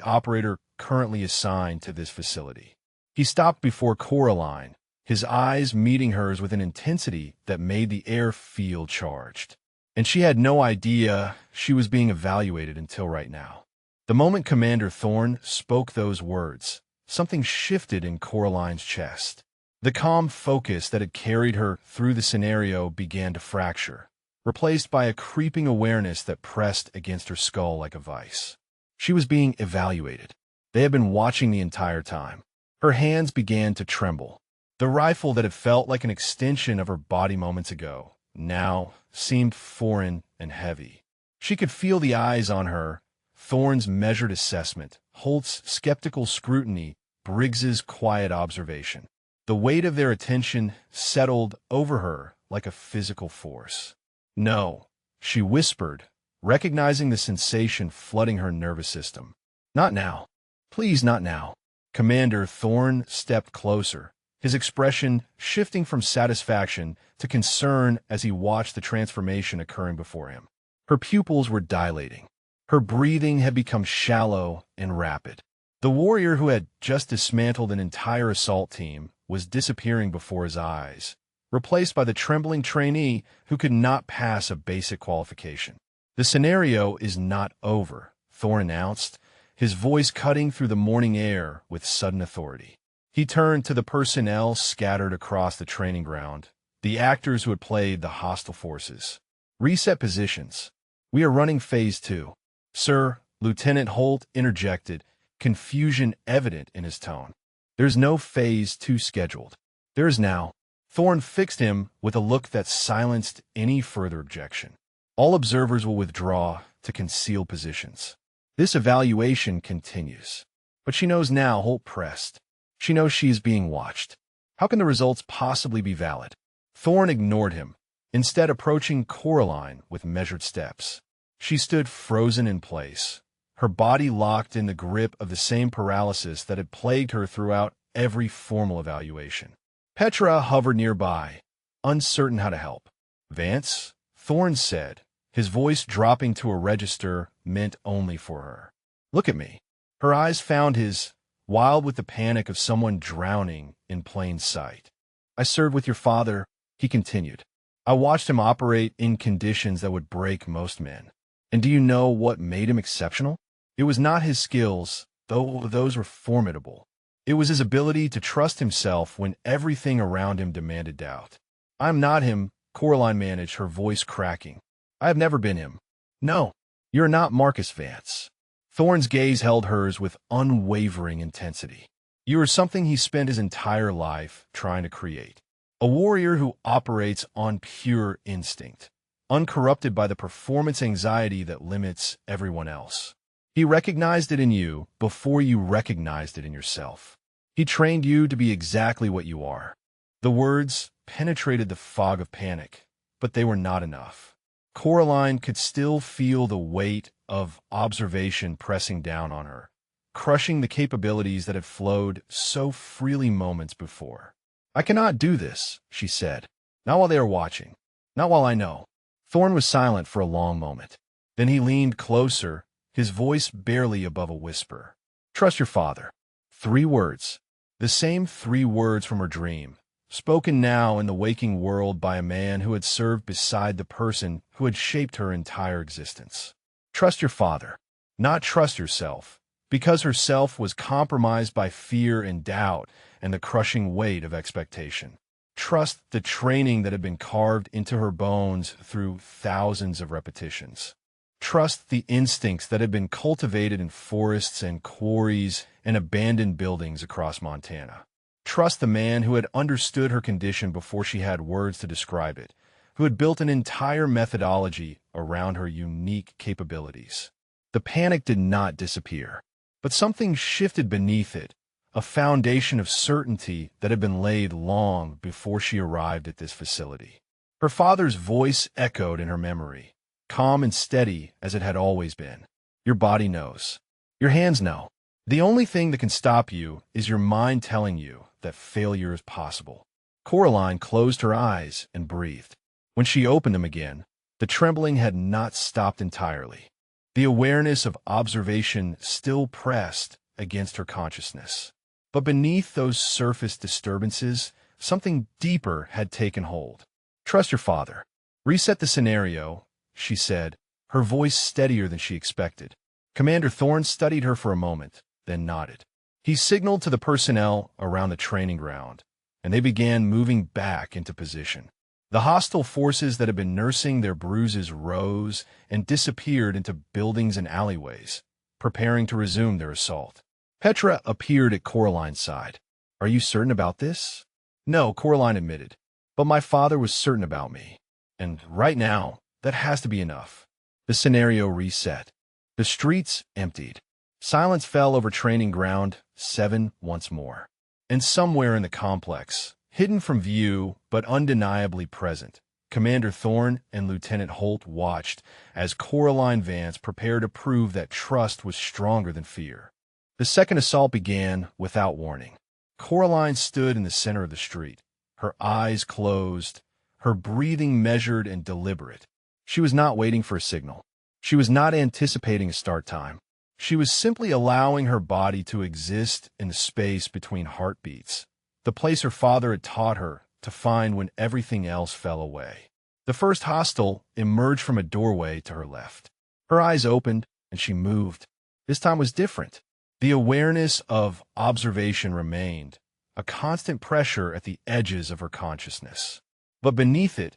operator currently assigned to this facility. He stopped before Coraline, his eyes meeting hers with an intensity that made the air feel charged. And she had no idea she was being evaluated until right now. The moment Commander Thorn spoke those words, something shifted in Coraline's chest. The calm focus that had carried her through the scenario began to fracture, replaced by a creeping awareness that pressed against her skull like a vice. She was being evaluated. They had been watching the entire time. Her hands began to tremble. The rifle that had felt like an extension of her body moments ago now seemed foreign and heavy. She could feel the eyes on her, Thorn's measured assessment, Holt's skeptical scrutiny, Briggs's quiet observation. The weight of their attention settled over her like a physical force. "No," she whispered, recognizing the sensation flooding her nervous system. "Not now. Please, not now." Commander Thorn stepped closer, his expression shifting from satisfaction to concern as he watched the transformation occurring before him. Her pupils were dilating. Her breathing had become shallow and rapid. The warrior who had just dismantled an entire assault team was disappearing before his eyes, replaced by the trembling trainee who could not pass a basic qualification. "The scenario is not over," Thorn announced, his voice cutting through the morning air with sudden authority. He turned to the personnel scattered across the training ground, the actors who had played the hostile forces. "Reset positions. We are running Phase 2. "Sir," Lieutenant Holt interjected, confusion evident in his tone. "There's no Phase 2 scheduled. There is now." Thorn fixed him with a look that silenced any further objection. "All observers will withdraw to concealed positions. This evaluation continues." "But she knows now," Holt pressed. "She knows she is being watched. How can the results possibly be valid?" Thorn ignored him, instead approaching Coraline with measured steps. She stood frozen in place, her body locked in the grip of the same paralysis that had plagued her throughout every formal evaluation. Petra hovered nearby, uncertain how to help. "Vance," Thorn said, his voice dropping to a register meant only for her. "Look at me." Her eyes found his, wild with the panic of someone drowning in plain sight. "I served with your father," he continued. "I watched him operate in conditions that would break most men. And do you know what made him exceptional? It was not his skills, though those were formidable. It was his ability to trust himself when everything around him demanded doubt. I'm not him," Coraline managed, her voice cracking. "I have never been him." "No, you're not Marcus Vance." Thorn's gaze held hers with unwavering intensity. "You are something he spent his entire life trying to create. A warrior who operates on pure instinct, uncorrupted by the performance anxiety that limits everyone else. He recognized it in you before you recognized it in yourself. He trained you to be exactly what you are." The words penetrated the fog of panic, but they were not enough. Coraline could still feel the weight of observation pressing down on her, crushing the capabilities that had flowed so freely moments before. "I cannot do this," she said. "Not while they are watching. Not while I know." Thorn was silent for a long moment. Then he leaned closer, his voice barely above a whisper. "Trust your father." 3 words. The same 3 words from her dream, spoken now in the waking world by a man who had served beside the person who had shaped her entire existence. Trust your father, not trust yourself, because herself was compromised by fear and doubt and the crushing weight of expectation. Trust the training that had been carved into her bones through thousands of repetitions. Trust the instincts that had been cultivated in forests and quarries and abandoned buildings across Montana. Trust the man who had understood her condition before she had words to describe it, who had built an entire methodology around her unique capabilities. The panic did not disappear, but something shifted beneath it, a foundation of certainty that had been laid long before she arrived at this facility. Her father's voice echoed in her memory, calm and steady as it had always been. "Your body knows. Your hands know. The only thing that can stop you is your mind telling you that failure is possible." Coraline closed her eyes and breathed. When she opened them again, the trembling had not stopped entirely. The awareness of observation still pressed against her consciousness. But beneath those surface disturbances, something deeper had taken hold. "Trust your father. Reset the scenario," she said, her voice steadier than she expected. Commander Thorne studied her for a moment, then nodded. He signaled to the personnel around the training ground, and they began moving back into position. The hostile forces that had been nursing their bruises rose and disappeared into buildings and alleyways, preparing to resume their assault. Petra appeared at Coraline's side. "Are you certain about this?" "No," Coraline admitted, "but my father was certain about me. And right now, that has to be enough." The scenario reset. The streets emptied. Silence fell over Training Ground 7 once more. And somewhere in the complex, hidden from view but undeniably present, Commander Thorne and Lieutenant Holt watched as Coraline Vance prepared to prove that trust was stronger than fear. The second assault began without warning. Coraline stood in the center of the street, her eyes closed, her breathing measured and deliberate. She was not waiting for a signal. She was not anticipating a start time. She was simply allowing her body to exist in the space between heartbeats, the place her father had taught her to find when everything else fell away. The first hostile emerged from a doorway to her left. Her eyes opened, and she moved. This time was different. The awareness of observation remained, a constant pressure at the edges of her consciousness. But beneath it,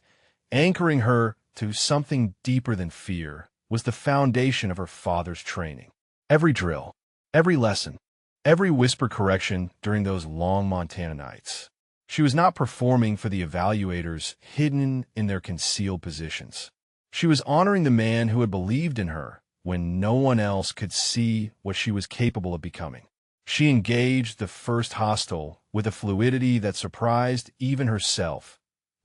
anchoring her to something deeper than fear, was the foundation of her father's training. Every drill, every lesson, every whisper correction during those long Montana nights. She was not performing for the evaluators hidden in their concealed positions. She was honoring the man who had believed in her when no one else could see what she was capable of becoming. She engaged the first hostile with a fluidity that surprised even herself,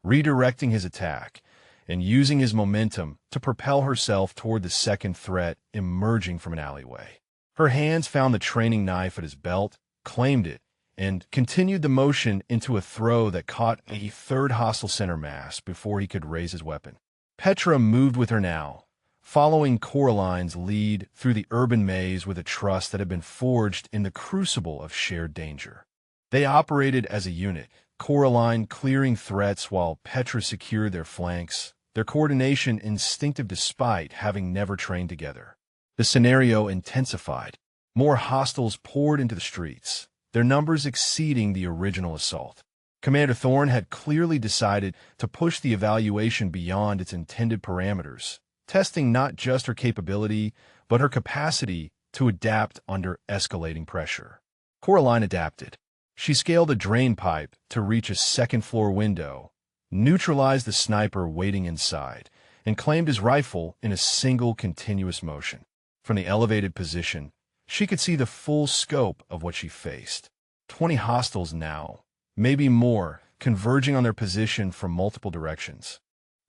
redirecting his attack and using his momentum to propel herself toward the second threat emerging from an alleyway. Her hands found the training knife at his belt, claimed it, and continued the motion into a throw that caught a third hostile center mass before he could raise his weapon. Petra moved with her now, following Coraline's lead through the urban maze with a trust that had been forged in the crucible of shared danger. They operated as a unit, Coraline clearing threats while Petra secured their flanks, their coordination instinctive despite having never trained together. The scenario intensified. More hostiles poured into the streets, their numbers exceeding the original assault. Commander Thorne had clearly decided to push the evaluation beyond its intended parameters, testing not just her capability, but her capacity to adapt under escalating pressure. Coraline adapted. She scaled a drain pipe to reach a second-floor window, neutralized the sniper waiting inside, and claimed his rifle in a single continuous motion. From the elevated position, she could see the full scope of what she faced. 20 hostiles now, maybe more, converging on their position from multiple directions.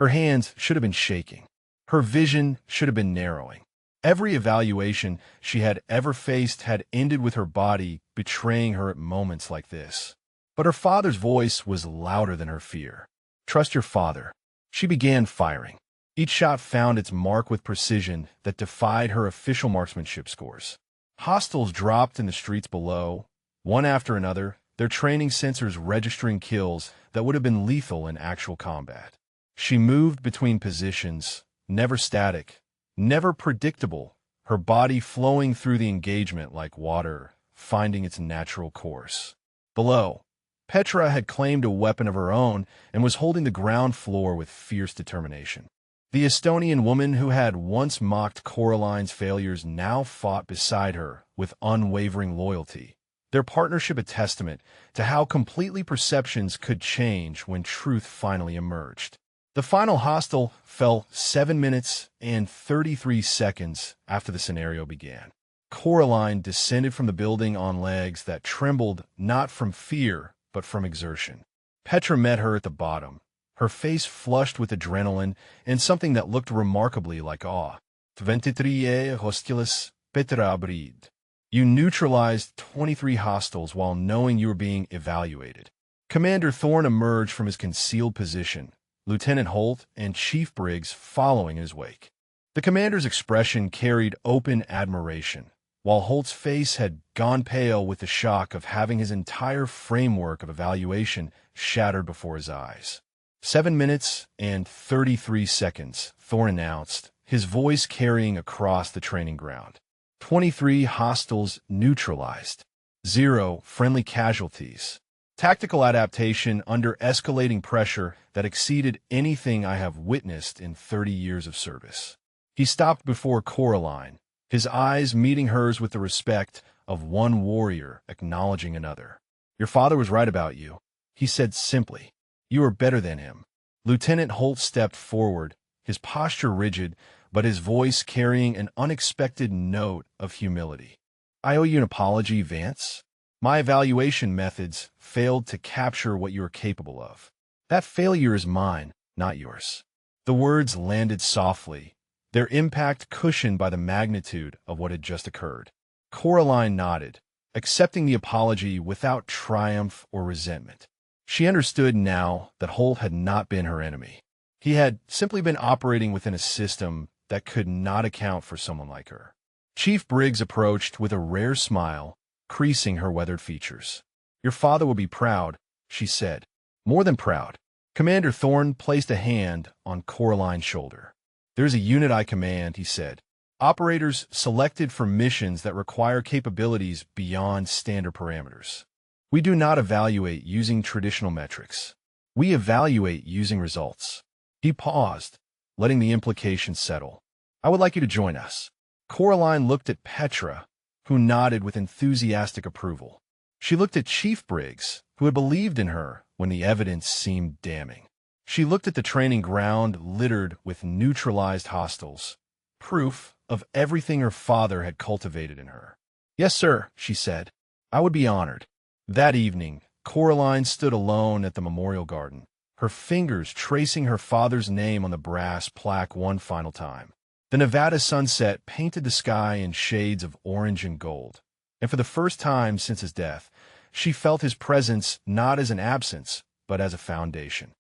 Her hands should have been shaking. Her vision should have been narrowing. Every evaluation she had ever faced had ended with her body betraying her at moments like this. But her father's voice was louder than her fear. "Trust your father." She began firing. Each shot found its mark with precision that defied her official marksmanship scores. Hostiles dropped in the streets below, one after another, their training sensors registering kills that would have been lethal in actual combat. She moved between positions, never static, never predictable, her body flowing through the engagement like water, finding its natural course. Below, Petra had claimed a weapon of her own and was holding the ground floor with fierce determination. The Estonian woman who had once mocked Coraline's failures now fought beside her with unwavering loyalty, their partnership a testament to how completely perceptions could change when truth finally emerged. The final hostile fell 7 minutes and 33 seconds after the scenario began. Coraline descended from the building on legs that trembled not from fear, but from exertion. Petra met her at the bottom, her face flushed with adrenaline and something that looked remarkably like awe. 23 hostiles, Petra abrid. You neutralized 23 hostiles while knowing you were being evaluated. Commander Thorne emerged from his concealed position, Lieutenant Holt and Chief Briggs following in his wake. The commander's expression carried open admiration, while Holt's face had gone pale with the shock of having his entire framework of evaluation shattered before his eyes. 7 minutes and 33 seconds, Thorne announced, his voice carrying across the training ground. 23 hostiles neutralized. 0 friendly casualties. Tactical adaptation under escalating pressure that exceeded anything I have witnessed in 30 years of service. He stopped before Coraline, his eyes meeting hers with the respect of one warrior acknowledging another. "Your father was right about you," he said simply. "You are better than him." Lieutenant Holt stepped forward, his posture rigid, but his voice carrying an unexpected note of humility. "I owe you an apology, Vance. My evaluation methods failed to capture what you are capable of. That failure is mine, not yours." The words landed softly, their impact cushioned by the magnitude of what had just occurred. Coraline nodded, accepting the apology without triumph or resentment. She understood now that Holt had not been her enemy. He had simply been operating within a system that could not account for someone like her. Chief Briggs approached with a rare smile, creasing her weathered features. "Your father will be proud," she said. "More than proud." Commander Thorne placed a hand on Coraline's shoulder. "There's a unit I command," he said. "Operators selected for missions that require capabilities beyond standard parameters. We do not evaluate using traditional metrics. We evaluate using results." He paused, letting the implication settle. "I would like you to join us." Coraline looked at Petra, who nodded with enthusiastic approval. She looked at Chief Briggs, who had believed in her when the evidence seemed damning. She looked at the training ground littered with neutralized hostiles, proof of everything her father had cultivated in her. "Yes, sir," she said. "I would be honored." That evening, Coraline stood alone at the memorial garden, her fingers tracing her father's name on the brass plaque one final time. The Nevada sunset painted the sky in shades of orange and gold, and for the first time since his death, she felt his presence not as an absence, but as a foundation.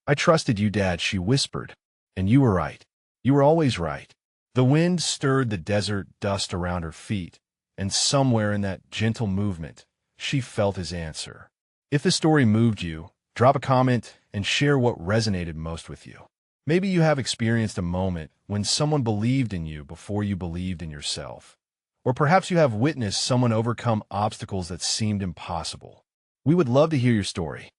"I trusted you, Dad," she whispered, "and you were right. You were always right." The wind stirred the desert dust around her feet, and somewhere in that gentle movement, she felt his answer. If the story moved you, drop a comment and share what resonated most with you. Maybe you have experienced a moment when someone believed in you before you believed in yourself. Or perhaps you have witnessed someone overcome obstacles that seemed impossible. We would love to hear your story.